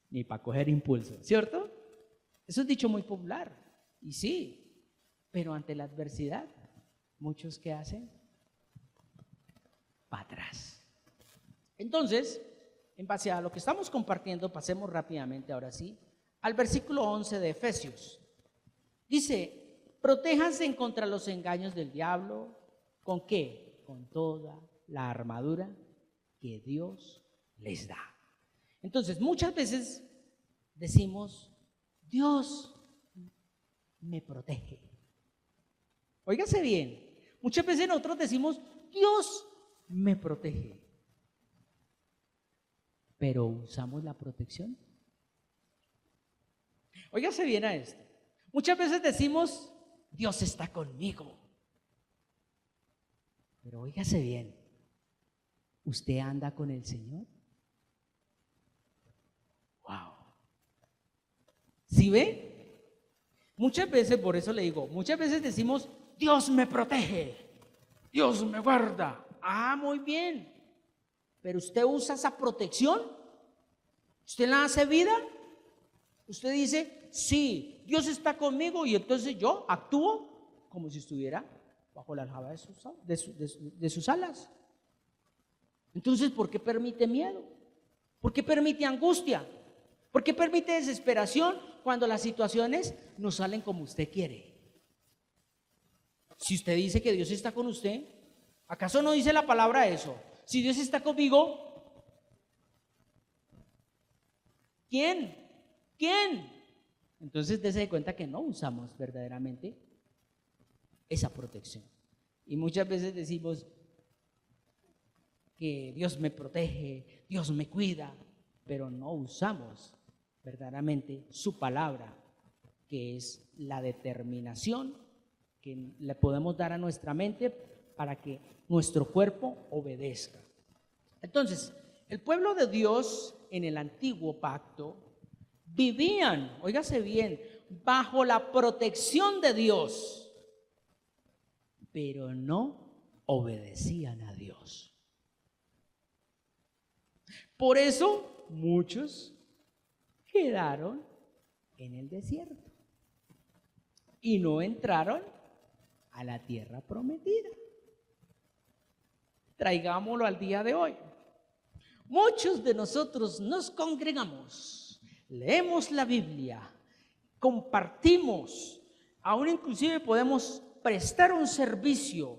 ni para coger impulso, ¿cierto? Es un dicho muy popular. Y sí, pero ante la adversidad, muchos ¿qué hacen? Para atrás. Entonces, en base a lo que estamos compartiendo, pasemos rápidamente ahora sí al versículo 11 de Efesios. Dice, protéjanse contra los engaños del diablo. ¿Con qué? Con toda la armadura que Dios les da. Entonces, muchas veces decimos, Dios me protege. Óigase bien, muchas veces nosotros decimos, Dios me protege. Pero ¿usamos la protección? Óigase bien a esto. Muchas veces decimos, Dios está conmigo. Pero óigase bien, ¿usted anda con el Señor? Wow. ¿Sí ve? Muchas veces, por eso le digo, muchas veces decimos, Dios me protege, Dios me guarda. Ah, muy bien. Pero usted usa esa protección, usted la hace vida, usted dice, sí, Dios está conmigo y entonces yo actúo como si estuviera bajo la aljaba de sus alas. Entonces, ¿por qué permite miedo? ¿Por qué permite angustia? ¿Por qué permite desesperación cuando las situaciones no salen como usted quiere? Si usted dice que Dios está con usted, ¿acaso no dice la palabra eso? Si Dios está conmigo, ¿quién? Entonces dése cuenta que no usamos verdaderamente esa protección. Y muchas veces decimos que Dios me protege, Dios me cuida, pero no usamos verdaderamente su palabra, que es la determinación que le podemos dar a nuestra mente para que nuestro cuerpo obedezca. Entonces, el pueblo de Dios en el antiguo pacto vivían, óigase bien, bajo la protección de Dios, pero no obedecían a Dios. Por eso muchos quedaron en el desierto y no entraron a la tierra prometida. Traigámoslo al día de hoy. Muchos de nosotros nos congregamos, leemos la Biblia, compartimos, aún inclusive podemos prestar un servicio,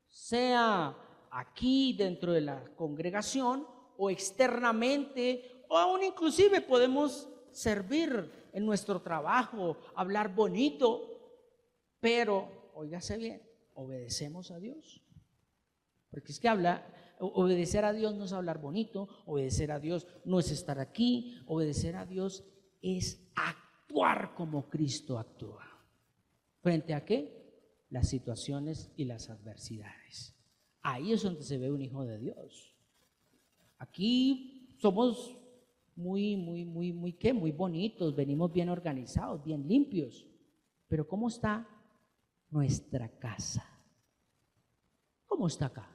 sea aquí dentro de la congregación o externamente, o aún inclusive podemos servir en nuestro trabajo, hablar bonito, pero, óigase bien, obedecemos a Dios. Porque es que obedecer a Dios no es hablar bonito, obedecer a Dios no es estar aquí, obedecer a Dios es actuar como Cristo actúa. ¿Frente a qué? las situaciones y las adversidades. Ahí es donde se ve un hijo de Dios. Aquí somos muy bonitos, venimos bien organizados, bien limpios. Pero ¿cómo está nuestra casa? ¿Cómo está acá?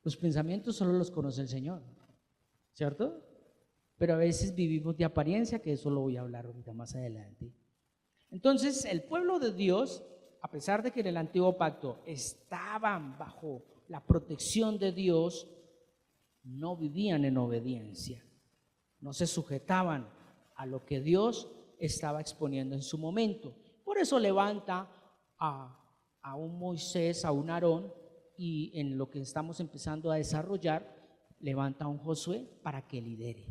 Los pensamientos solo los conoce el Señor, ¿cierto? Pero a veces vivimos de apariencia, que eso lo voy a hablar ahorita más adelante. Entonces, el pueblo de Dios, a pesar de que en el antiguo pacto estaban bajo la protección de Dios, no vivían en obediencia, no se sujetaban a lo que Dios estaba exponiendo en su momento. Por eso levanta a un Moisés, a un Aarón, y en lo que estamos empezando a desarrollar, levanta a un Josué para que lidere.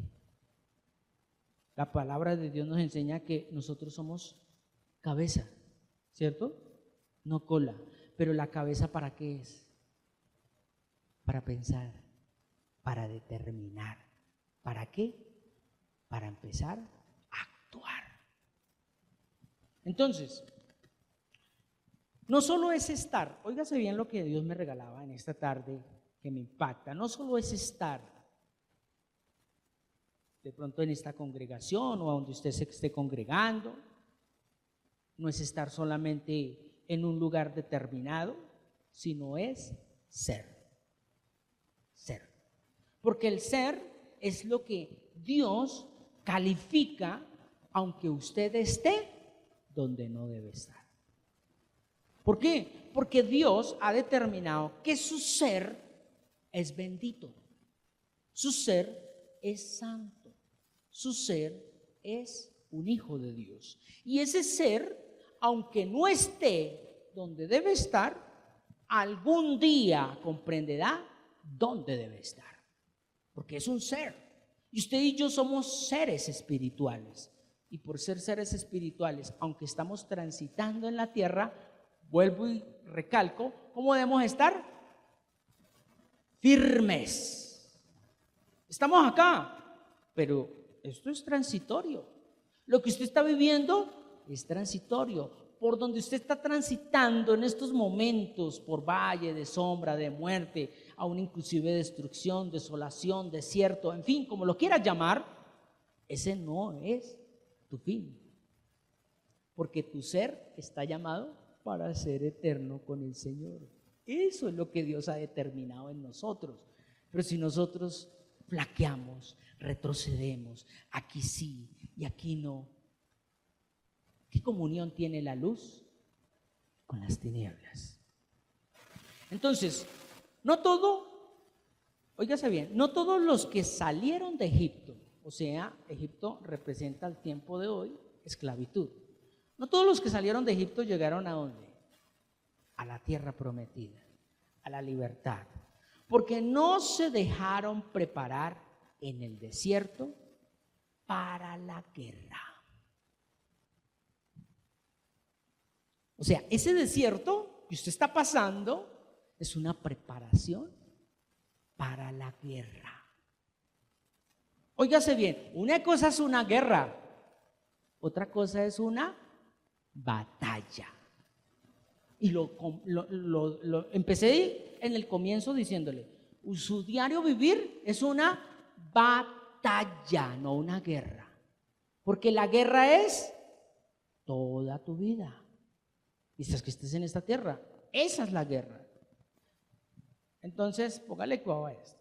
La palabra de Dios nos enseña que nosotros somos cabeza, ¿cierto? No cola. Pero la cabeza, ¿para qué es? Para pensar, para determinar. ¿Para qué? Para empezar a actuar. Entonces, no solo es estar, óigase bien lo que Dios me regalaba en esta tarde que me impacta, no solo es estar de pronto en esta congregación o donde usted se esté congregando, no es estar solamente en un lugar determinado, sino es ser. Ser. Porque el ser es lo que Dios califica aunque usted esté donde no debe estar. ¿Por qué? Porque Dios ha determinado que su ser es bendito, su ser es santo, su ser es un hijo de Dios. Y ese ser, aunque no esté donde debe estar, algún día comprenderá dónde debe estar, porque es un ser. Y usted y yo somos seres espirituales. Y por ser seres espirituales, aunque estamos transitando en la tierra, vuelvo y recalco, ¿cómo debemos estar? Firmes. Estamos acá, pero esto es transitorio. Lo que usted está viviendo es transitorio. Por donde usted está transitando en estos momentos, por valle de sombra, de muerte, aún inclusive destrucción, desolación, desierto, en fin, como lo quieras llamar, ese no es tu fin. Porque tu ser está llamado para ser eterno con el Señor. Eso es lo que Dios ha determinado en nosotros. Pero si nosotros flaqueamos, retrocedemos, aquí sí y aquí no, ¿qué comunión tiene la luz con las tinieblas? Entonces, no todo, óigase bien, no todos los que salieron de Egipto, o sea, Egipto representa el tiempo de hoy, esclavitud. No todos los que salieron de Egipto llegaron ¿a dónde? A la tierra prometida, a la libertad, porque no se dejaron preparar en el desierto para la guerra. O sea, ese desierto que usted está pasando es una preparación para la guerra. Óigase bien, una cosa es una guerra, otra cosa es una batalla. Y lo empecé en el comienzo diciéndole, su diario vivir es una batalla, no una guerra. Porque la guerra es toda tu vida. Mientras que estés en esta tierra, esa es la guerra. Entonces, póngale cuidado a esto.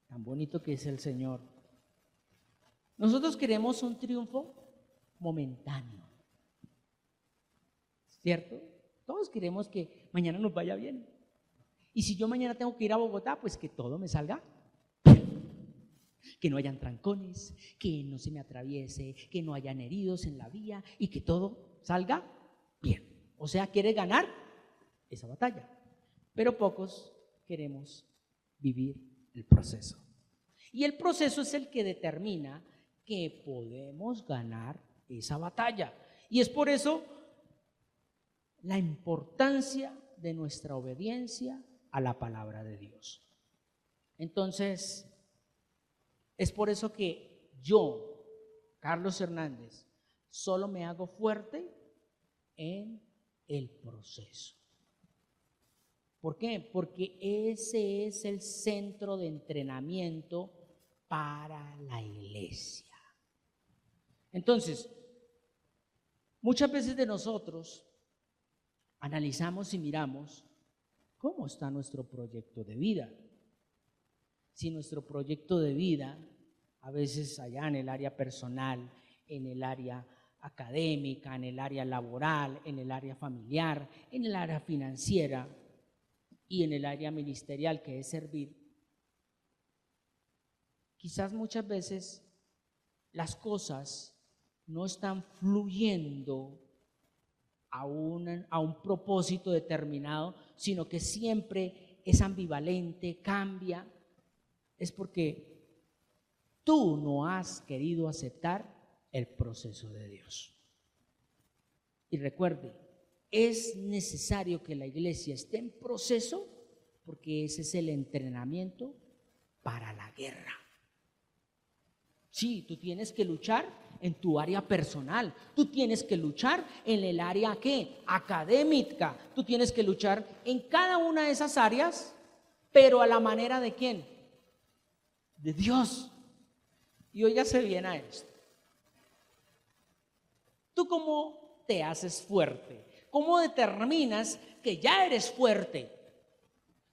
Tan bonito que es el Señor. Nosotros queremos un triunfo momentáneo, ¿cierto? Todos queremos que mañana nos vaya bien. Y si yo mañana tengo que ir a Bogotá, pues que todo me salga bien. Que no hayan trancones, que no se me atraviese, que no hayan heridos en la vía y que todo salga bien. O sea, quiere ganar esa batalla. Pero pocos queremos vivir el proceso. Y el proceso es el que determina que podemos ganar esa batalla. Y es por eso la importancia de nuestra obediencia a la palabra de Dios. Entonces, es por eso que yo, Carlos Hernández, solo me hago fuerte en el proceso. ¿Por qué? Porque ese es el centro de entrenamiento para la iglesia. Entonces, muchas veces de nosotros analizamos y miramos cómo está nuestro proyecto de vida. Si nuestro proyecto de vida, a veces allá en el área personal, en el área académica, en el área laboral, en el área familiar, en el área financiera y en el área ministerial, que es servir, quizás muchas veces las cosas no están fluyendo a un propósito determinado, sino que siempre es ambivalente, cambia. Es porque tú no has querido aceptar el proceso de Dios. Y recuerde, es necesario que la iglesia esté en proceso porque ese es el entrenamiento para la guerra. Sí, tú tienes que luchar en tu área personal, tú tienes que luchar en el área ¿qué? Académica, tú tienes que luchar en cada una de esas áreas, pero a la manera de ¿quién? De Dios. Y óigase bien a esto. ¿Tú cómo te haces fuerte? ¿Cómo determinas que ya eres fuerte?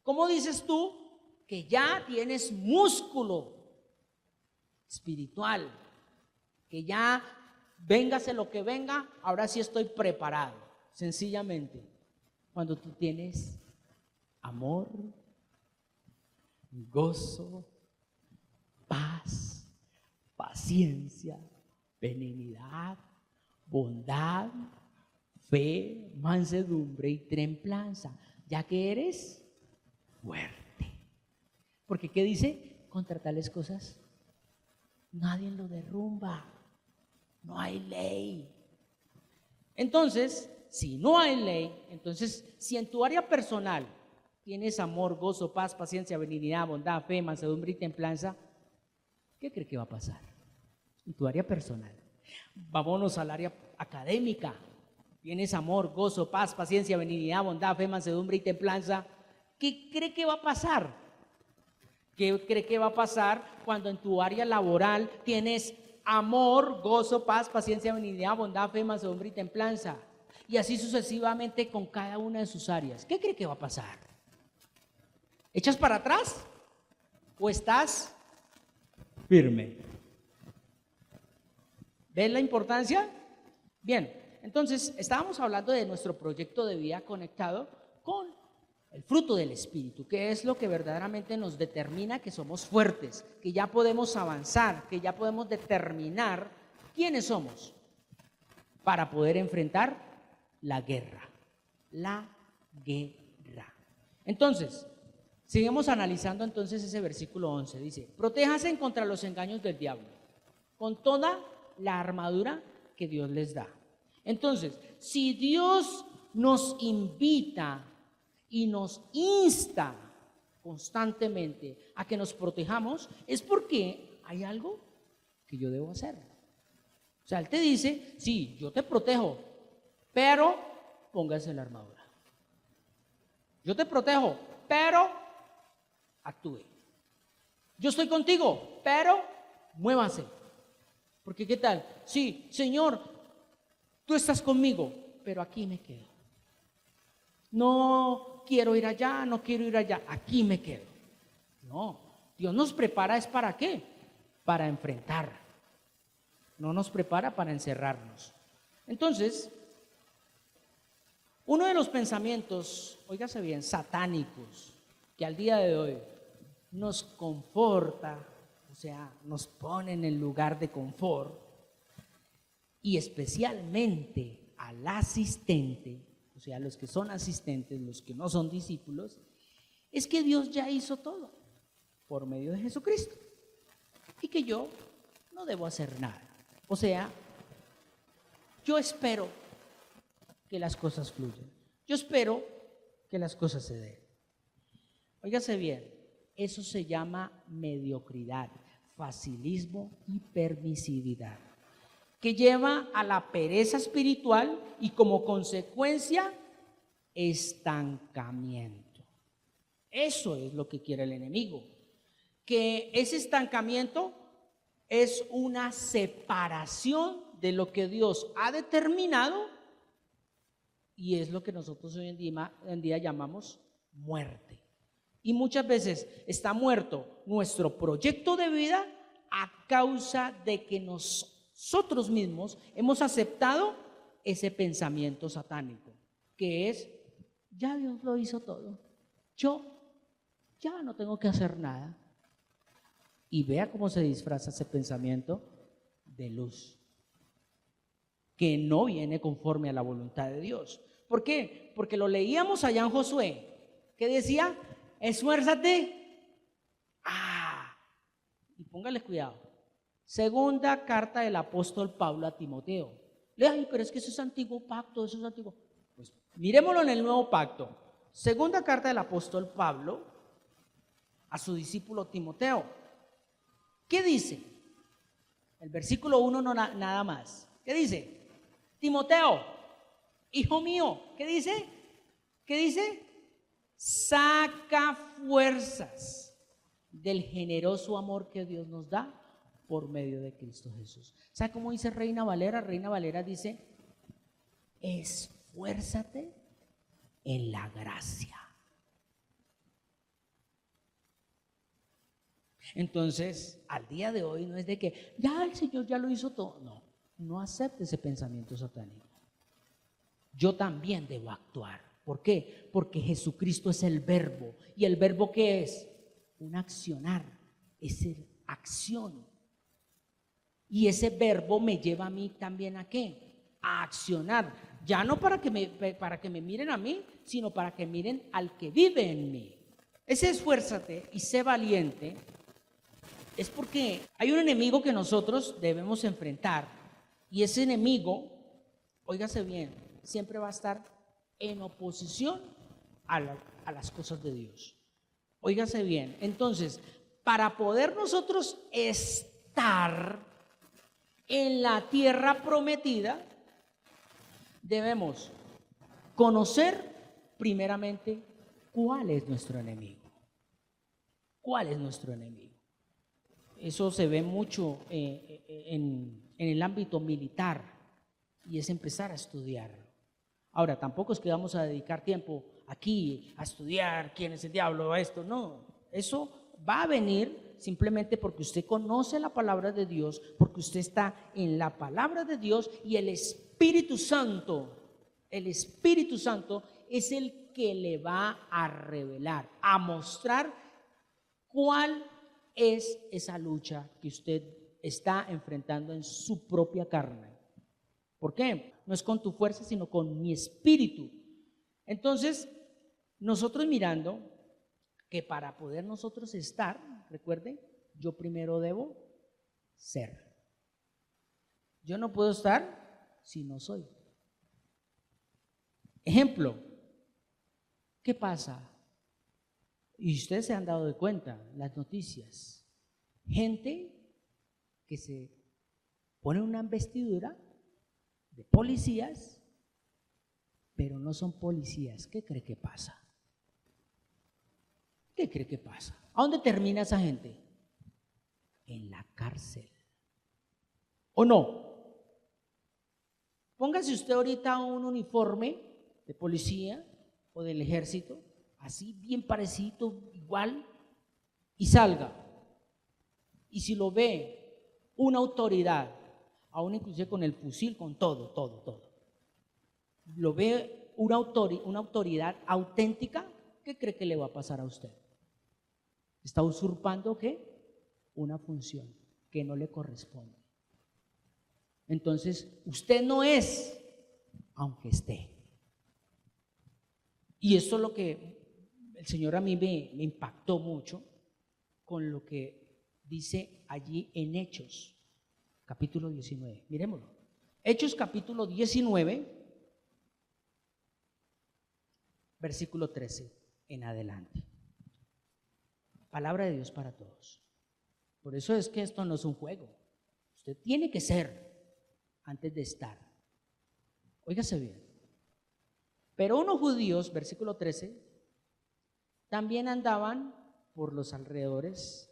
¿Cómo dices tú que ya tienes músculo espiritual? Que ya véngase lo que venga, ahora sí estoy preparado. Sencillamente, cuando tú tienes amor, gozo, paz, paciencia, benignidad, bondad, fe, mansedumbre y templanza, ya que eres fuerte. Porque ¿qué dice? Contra tales cosas nadie lo derrumba. No hay ley. Entonces, si no hay ley, entonces si en tu área personal tienes amor, gozo, paz, paciencia, benignidad, bondad, fe, mansedumbre y templanza, ¿qué cree que va a pasar en tu área personal? Vámonos al área académica. Tienes amor, gozo, paz, paciencia, benignidad, bondad, fe, mansedumbre y templanza. ¿Qué cree que va a pasar? ¿Qué cree que va a pasar cuando en tu área laboral tienes amor, gozo, paz, paciencia, benignidad, bondad, fe, mansedumbre y templanza? Y así sucesivamente con cada una de sus áreas. ¿Qué cree que va a pasar? ¿Echas para atrás o estás firme? ¿Ves la importancia? Bien, entonces estábamos hablando de nuestro proyecto de vida conectado con el fruto del Espíritu, que es lo que verdaderamente nos determina que somos fuertes, que ya podemos avanzar, que ya podemos determinar quiénes somos para poder enfrentar la guerra. La guerra. Entonces, seguimos analizando entonces ese versículo 11. Dice, protéjanse contra los engaños del diablo, con toda la armadura que Dios les da. Entonces, si Dios nos invita y nos insta constantemente a que nos protejamos, es porque hay algo que yo debo hacer. O sea, Él te dice, sí, yo te protejo, pero póngase la armadura. Yo te protejo, pero actúe. Yo estoy contigo, pero muévase. Porque ¿qué tal? Sí, Señor, tú estás conmigo, pero aquí me quedo. No quiero ir allá, no quiero ir allá, aquí me quedo. No, Dios nos prepara es ¿para qué? Para enfrentar. No nos prepara para encerrarnos. Entonces, uno de los pensamientos, óigase bien, satánicos, que al día de hoy nos conforta, o sea, nos pone en el lugar de confort, y especialmente al asistente, o sea, los que son asistentes, los que no son discípulos, es que Dios ya hizo todo por medio de Jesucristo y que yo no debo hacer nada. O sea, yo espero que las cosas fluyan. Yo espero que las cosas se den. Óigase bien, eso se llama mediocridad, facilismo y permisividad, que lleva a la pereza espiritual y como consecuencia estancamiento. Eso es lo que quiere el enemigo, que ese estancamiento es una separación de lo que Dios ha determinado y es lo que nosotros hoy en día llamamos muerte. Y muchas veces está muerto nuestro proyecto de vida a causa de que nosotros mismos hemos aceptado ese pensamiento satánico, que es, ya Dios lo hizo todo, yo ya no tengo que hacer nada. Y vea cómo se disfraza ese pensamiento de luz, que no viene conforme a la voluntad de Dios. ¿Por qué? Porque lo leíamos allá en Josué, que decía, esfuérzate. Y póngale cuidado. Segunda carta del apóstol Pablo a Timoteo. Ay, pero es que eso es antiguo pacto, eso es antiguo. Pues miremoslo en el nuevo pacto. Segunda carta del apóstol Pablo a su discípulo Timoteo. ¿Qué dice? El versículo 1 no nada más. ¿Qué dice? Timoteo, hijo mío, ¿qué dice? ¿Qué dice? Saca fuerzas del generoso amor que Dios nos da por medio de Cristo Jesús. ¿Sabe cómo dice Reina Valera? Reina Valera dice, esfuérzate en la gracia. Entonces, al día de hoy no es de que ya el Señor ya lo hizo todo. No, no acepte ese pensamiento satánico. Yo también debo actuar. ¿Por qué? Porque Jesucristo es el verbo. ¿Y el verbo qué es? Un accionar, es acción. Y ese verbo me lleva a mí también ¿a qué? A accionar. Ya no para que me miren a mí, sino para que miren al que vive en mí. Ese esfuérzate y sé valiente es porque hay un enemigo que nosotros debemos enfrentar. Y ese enemigo, óigase bien, siempre va a estar en oposición a las cosas de Dios. Óigase bien. Entonces, para poder nosotros estar en la tierra prometida, debemos conocer primeramente cuál es nuestro enemigo. ¿Cuál es nuestro enemigo? Eso se ve mucho en el ámbito militar y es empezar a estudiarlo. Ahora, tampoco es que vamos a dedicar tiempo aquí a estudiar quién es el diablo, esto, no. Eso va a venir simplemente porque usted conoce la palabra de Dios, porque usted está en la palabra de Dios y el Espíritu Santo es el que le va a revelar, a mostrar cuál es esa lucha que usted está enfrentando en su propia carne. ¿Por qué? No es con tu fuerza, sino con mi espíritu. Entonces, nosotros mirando que para poder nosotros estar, recuerden, yo primero debo ser. Yo no puedo estar si no soy. Ejemplo, ¿qué pasa? Y ustedes se han dado de cuenta, las noticias, gente que se pone una vestidura de policías, pero no son policías. ¿Qué cree que pasa? ¿Qué cree que pasa? ¿A dónde termina esa gente? En la cárcel. ¿O no? Póngase usted ahorita un uniforme de policía o del ejército, así bien parecido, igual, y salga. Y si lo ve una autoridad, aún inclusive con el fusil, con todo, lo ve una autoridad auténtica, ¿qué cree que le va a pasar a usted? Está usurpando ¿qué? Una función que no le corresponde. Entonces, usted no es, aunque esté. Y esto es lo que el Señor a mí me impactó mucho con lo que dice allí en Hechos, capítulo 19. Miremoslo. Hechos, capítulo 19, versículo 13 en adelante. Palabra de Dios para todos. Por eso es que esto no es un juego. Usted tiene que ser antes de estar. Óigase bien. Pero unos judíos, versículo 13, también andaban por los alrededores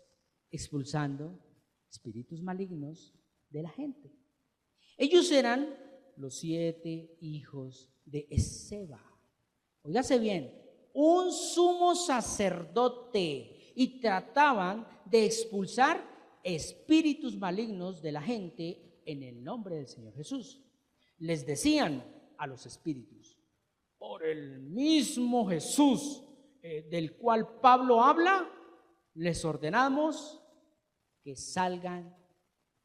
expulsando espíritus malignos de la gente. Ellos eran los 7 hijos de Esceva. Óigase bien, un sumo sacerdote, y trataban de expulsar espíritus malignos de la gente en el nombre del Señor Jesús. Les decían a los espíritus: por el mismo Jesús del cual Pablo habla, les ordenamos que salgan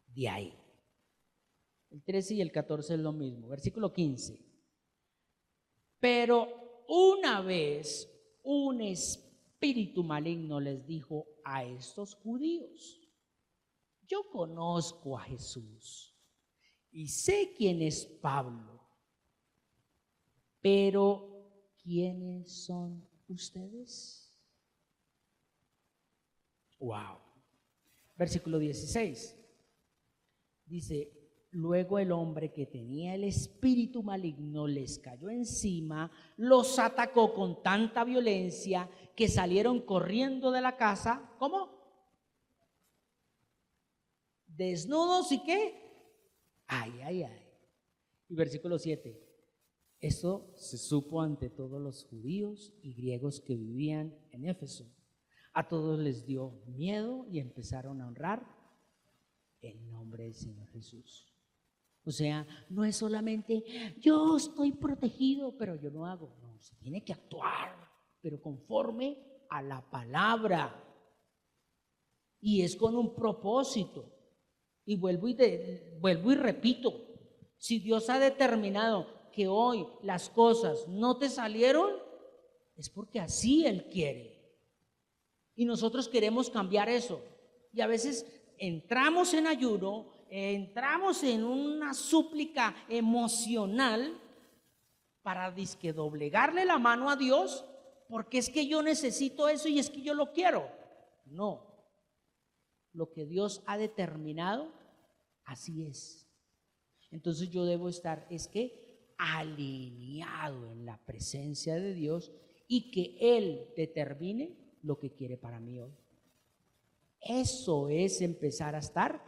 de ahí. El 13 y el 14 es lo mismo. Versículo 15. Pero una vez un espíritu maligno les dijo a estos judíos: yo conozco a Jesús y sé quién es Pablo, pero ¿quiénes son ustedes? Wow. Versículo 16. Dice: luego el hombre que tenía el espíritu maligno les cayó encima, los atacó con tanta violencia que salieron corriendo de la casa. ¿Cómo? Desnudos y ¿qué? Ay, ay, ay. Y versículo 7. Esto se supo ante todos los judíos y griegos que vivían en Éfeso. A todos les dio miedo y empezaron a honrar el nombre del Señor Jesús. O sea, no es solamente yo estoy protegido, pero yo no hago. No, se tiene que actuar, pero conforme a la palabra. Y es con un propósito. Y vuelvo y repito, si Dios ha determinado que hoy las cosas no te salieron, es porque así Él quiere. Y nosotros queremos cambiar eso. Y a veces entramos en ayuno, entramos en una súplica emocional para dizque doblegarle la mano a Dios, porque es que yo necesito eso y es que yo lo quiero. No. Lo que Dios ha determinado, así es. Entonces yo debo estar, es que alineado en la presencia de Dios y que Él determine lo que quiere para mí hoy. Eso es empezar a estar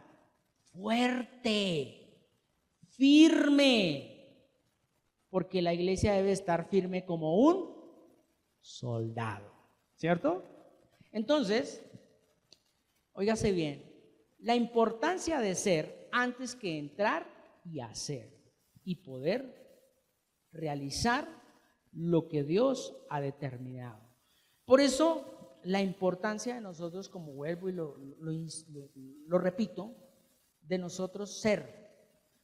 fuerte, firme, porque la iglesia debe estar firme como un soldado, ¿cierto? Entonces, óigase bien, la importancia de ser antes que entrar y hacer y poder realizar lo que Dios ha determinado. Por eso la importancia de nosotros, como vuelvo y lo repito, de nosotros ser.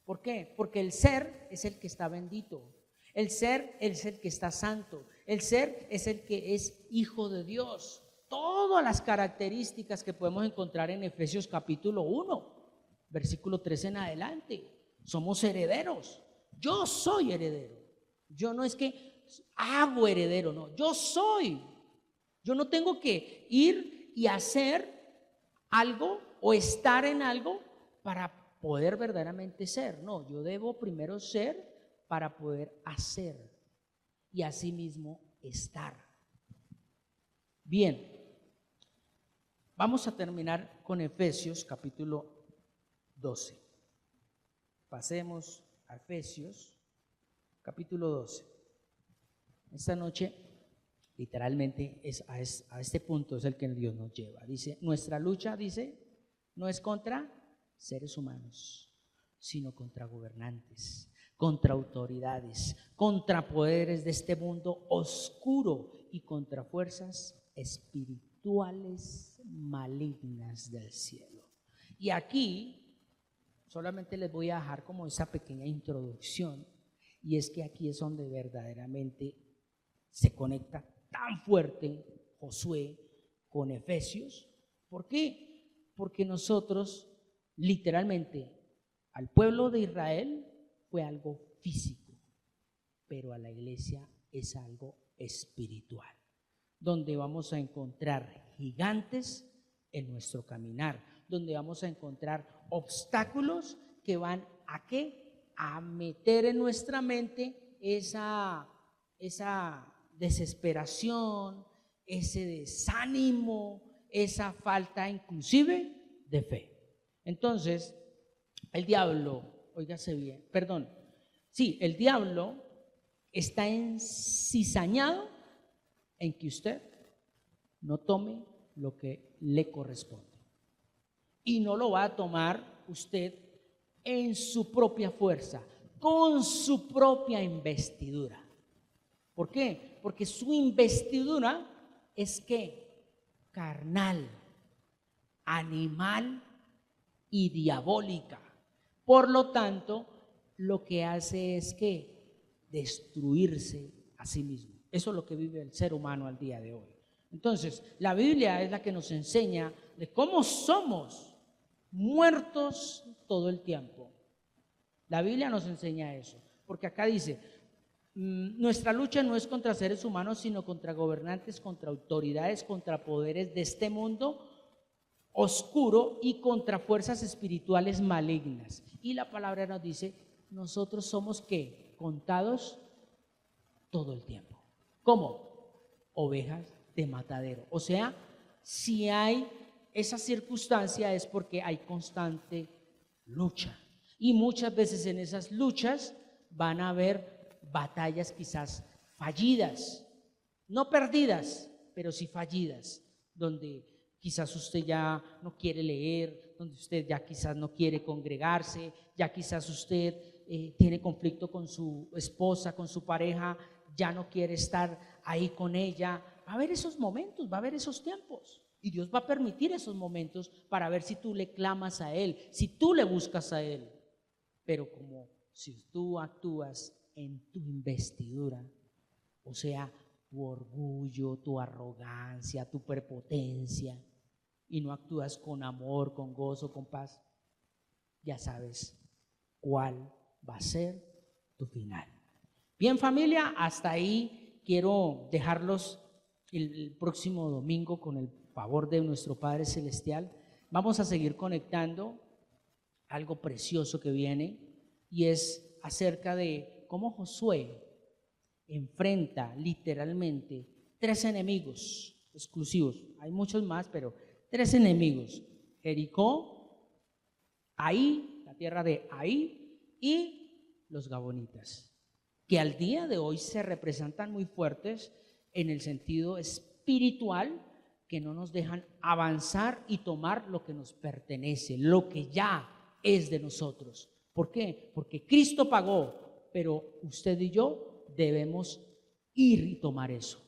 ¿Por qué? Porque el ser es el que está bendito, el ser es el que está santo, el ser es el que es hijo de Dios. Todas las características que podemos encontrar en Efesios capítulo 1, versículo 13 en adelante. Somos herederos. Yo soy heredero. Yo no es que hago heredero, no. Yo soy. Yo no tengo que ir y hacer algo o estar en algo para poder verdaderamente ser. No, yo debo primero ser para poder hacer y asimismo estar. Bien, vamos a terminar con Efesios capítulo 12. Pasemos a Efesios capítulo 12. Esta noche literalmente a este punto es el que Dios nos lleva. Dice, nuestra lucha, dice, no es contra seres humanos, sino contra gobernantes, contra autoridades, contra poderes de este mundo oscuro y contra fuerzas espirituales malignas del cielo. Y aquí solamente les voy a dejar como esa pequeña introducción, y es que aquí es donde verdaderamente se conecta tan fuerte Josué con Efesios. ¿Por qué? Porque nosotros literalmente al pueblo de Israel fue algo físico, pero a la iglesia es algo espiritual, donde vamos a encontrar gigantes en nuestro caminar, donde vamos a encontrar obstáculos que van a ¿qué? A meter en nuestra mente esa desesperación, ese desánimo, esa falta inclusive de fe. Entonces, el diablo, óigase bien, perdón, sí, el diablo está encizañado en que usted no tome lo que le corresponde. Y no lo va a tomar usted en su propia fuerza, con su propia investidura. ¿Por qué? Porque su investidura es ¿qué? Carnal, animal y diabólica. Por lo tanto, lo que hace es ¿qué? Destruirse a sí mismo. Eso es lo que vive el ser humano al día de hoy. Entonces, la Biblia es la que nos enseña de cómo somos muertos todo el tiempo. La Biblia nos enseña eso, porque acá dice, nuestra lucha no es contra seres humanos, sino contra gobernantes, contra autoridades, contra poderes de este mundo oscuro y contra fuerzas espirituales malignas. Y la palabra nos dice, nosotros somos ¿qué? Contados todo el tiempo. ¿Cómo? Ovejas de matadero. O sea, si hay esa circunstancia es porque hay constante lucha. Y muchas veces en esas luchas van a haber batallas quizás fallidas, no perdidas, pero sí fallidas, donde quizás usted ya no quiere leer, donde usted ya quizás no quiere congregarse, ya quizás usted tiene conflicto con su esposa, con su pareja, ya no quiere estar ahí con ella. Va a haber esos momentos, va a haber esos tiempos. Y Dios va a permitir esos momentos para ver si tú le clamas a Él, si tú le buscas a Él. Pero como si tú actúas en tu investidura, o sea, tu orgullo, tu arrogancia, tu prepotencia, y no actúas con amor, con gozo, con paz, ya sabes cuál va a ser tu final. Bien, familia, hasta ahí quiero dejarlos el próximo domingo con el favor de nuestro Padre Celestial. Vamos a seguir conectando algo precioso que viene y es acerca de cómo Josué enfrenta literalmente 3 enemigos exclusivos. Hay muchos más, pero 3 enemigos: Jericó, Ai, la tierra de Ai, y los Gabonitas, que al día de hoy se representan muy fuertes en el sentido espiritual, que no nos dejan avanzar y tomar lo que nos pertenece, lo que ya es de nosotros. ¿Por qué? Porque Cristo pagó, pero usted y yo debemos ir y tomar eso.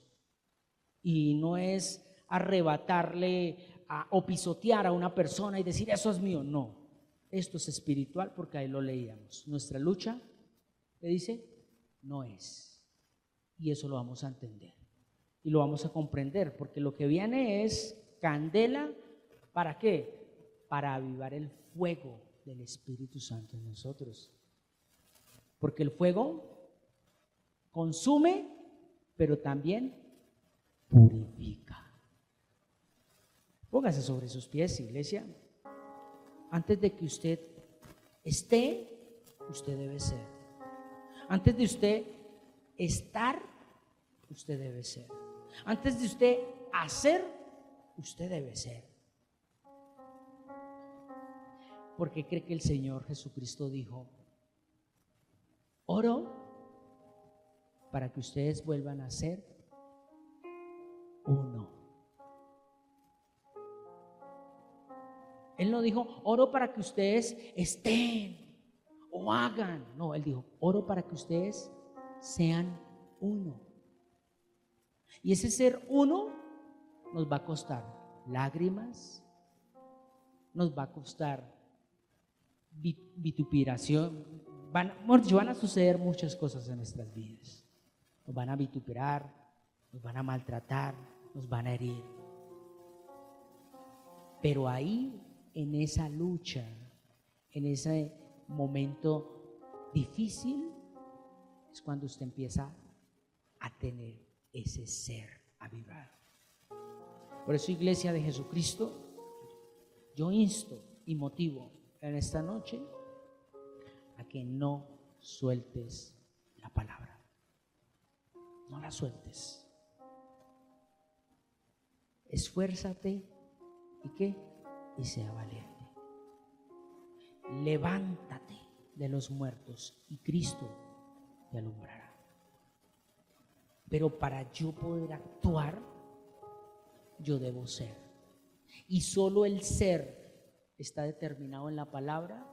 Y no es arrebatarle o pisotear a una persona y decir eso es mío. No, esto es espiritual, porque ahí lo leíamos. Nuestra lucha, ¿qué dice? No es. Y eso lo vamos a entender y lo vamos a comprender, porque lo que viene es candela. ¿Para qué? Para avivar el fuego del Espíritu Santo en nosotros, porque el fuego consume, pero también purifica. Póngase sobre sus pies, iglesia. Antes de que usted esté, usted debe ser. Antes de usted estar, usted debe ser. Antes de usted hacer, usted debe ser. Porque cree que el Señor Jesucristo dijo: oro para que ustedes vuelvan a ser uno. Él no dijo oro para que ustedes estén o hagan. No, Él dijo oro para que ustedes sean uno. Y ese ser uno nos va a costar lágrimas, nos va a costar vituperación. Van a suceder muchas cosas en nuestras vidas. Nos van a vituperar, nos van a maltratar, nos van a herir. Pero ahí, en esa lucha, en ese momento difícil, es cuando usted empieza a tener ese ser avivado. Por eso, Iglesia de Jesucristo, yo insto y motivo en esta noche a que no sueltes la palabra. No la sueltes. Esfuérzate y ¿qué? Y sea valiente. Levántate de los muertos y Cristo te alumbrará. Pero para yo poder actuar, yo debo ser. Y solo el ser está determinado en la palabra,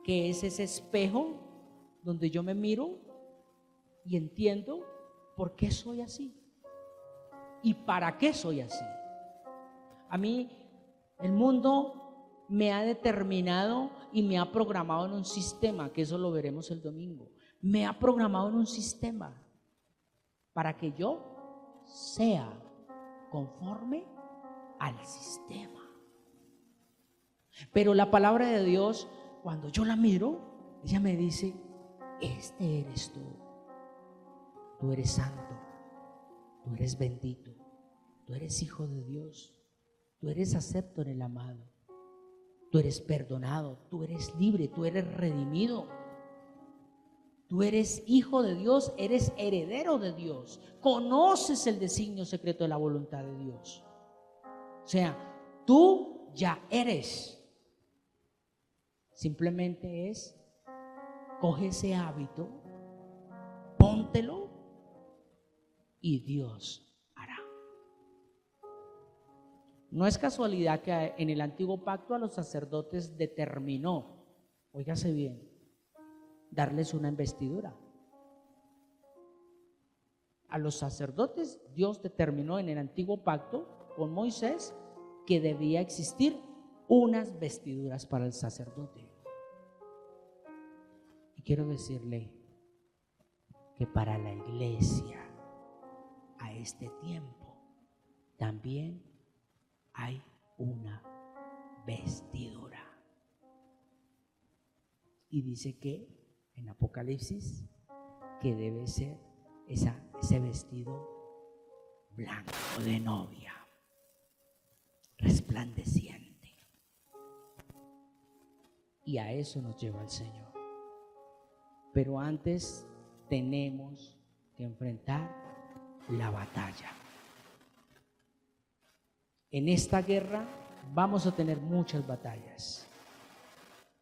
que es ese espejo donde yo me miro y entiendo por qué soy así y para qué soy así. A mí el mundo me ha determinado y me ha programado en un sistema, que eso lo veremos el domingo. Me ha programado en un sistema para que yo sea conforme al sistema. Pero la palabra de Dios, cuando yo la miro, ella me dice: este eres tú. Tú eres santo, tú eres bendito, tú eres hijo de Dios, tú eres acepto en el amado, tú eres perdonado, tú eres libre, tú eres redimido, tú eres hijo de Dios, eres heredero de Dios, conoces el designio secreto de la voluntad de Dios. O sea, tú ya eres. Simplemente es, coge ese hábito, póntelo y Dios hará. No es casualidad que en el antiguo pacto a los sacerdotes determinó, óigase bien, darles una investidura. A los sacerdotes Dios determinó en el antiguo pacto con Moisés que debía existir unas vestiduras para el sacerdote. Y quiero decirle que para la iglesia a este tiempo también hay una vestidura. Y dice que en Apocalipsis que debe ser ese vestido blanco de novia, resplandeciente. Y a eso nos lleva el Señor. Pero antes tenemos que enfrentar la batalla. En esta guerra vamos a tener muchas batallas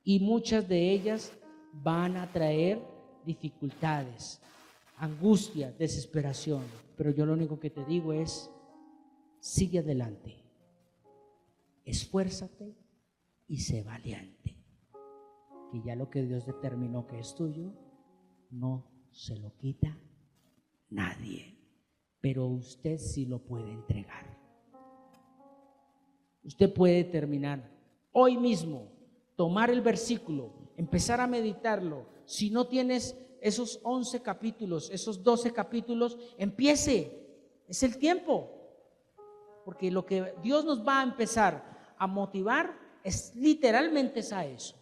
y muchas de ellas van a traer dificultades, angustia, desesperación. Pero yo lo único que te digo es: sigue adelante, esfuérzate y sé valiente, que ya lo que Dios determinó que es tuyo no se lo quita nadie, pero usted sí lo puede entregar. Usted puede terminar hoy mismo, tomar el versículo, empezar a meditarlo. Si no tienes esos 11 capítulos, esos 12 capítulos, empiece, es el tiempo. Porque lo que Dios nos va a empezar a motivar es literalmente a eso.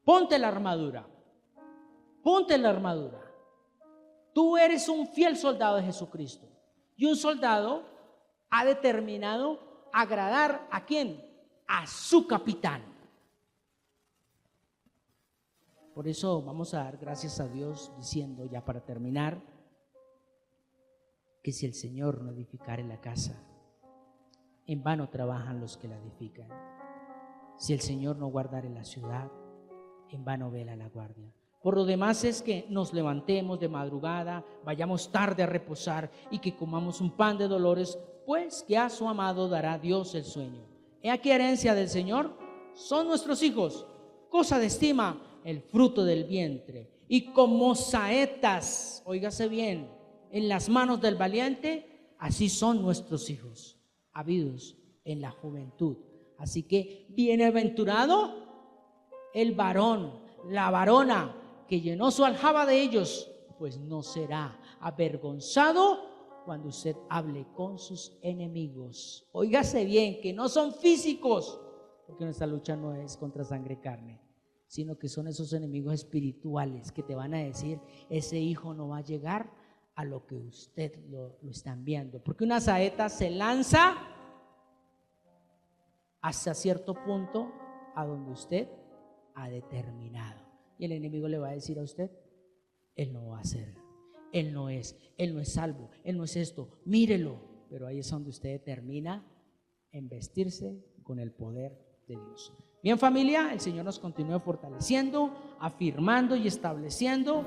Ponte la armadura, ponte la armadura. Tú eres un fiel soldado de Jesucristo, y un soldado ha determinado agradar ¿a quién? A su capitán. Por eso vamos a dar gracias a Dios diciendo, ya para terminar, que si el Señor no edificare la casa, en vano trabajan los que la edifican. Si el Señor no guardare la ciudad, en vano vela la guardia. Por lo demás es que nos levantemos de madrugada, vayamos tarde a reposar y que comamos un pan de dolores, pues que a su amado dará Dios el sueño. He aquí herencia del Señor, son nuestros hijos, cosa de estima el fruto del vientre. Y como saetas, óigase bien, en las manos del valiente, así son nuestros hijos, habidos en la juventud. Así que bienaventurado el varón, la varona que llenó su aljaba de ellos, pues no será avergonzado cuando usted hable con sus enemigos. Óigase bien, que no son físicos, porque nuestra lucha no es contra sangre y carne, sino que son esos enemigos espirituales que te van a decir: ese hijo no va a llegar a lo que usted lo están viendo. Porque una saeta se lanza hasta cierto punto a donde usted ha determinado. Y el enemigo le va a decir a usted: él no va a hacer, Él no es salvo, Él no es esto, mírelo. Pero ahí es donde usted determina en vestirse con el poder de Dios. Bien, familia, el Señor nos continúa fortaleciendo, afirmando y estableciendo.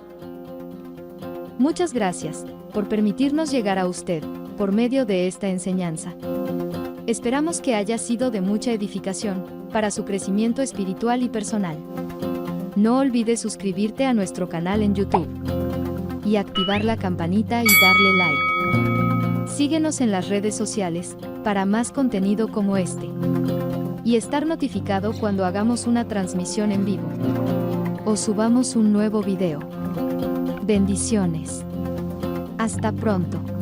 Muchas gracias por permitirnos llegar a usted por medio de esta enseñanza. Esperamos que haya sido de mucha edificación para su crecimiento espiritual y personal. No olvides suscribirte a nuestro canal en YouTube y activar la campanita y darle like. Síguenos en las redes sociales para más contenido como este y estar notificado cuando hagamos una transmisión en vivo o subamos un nuevo video. Bendiciones. Hasta pronto.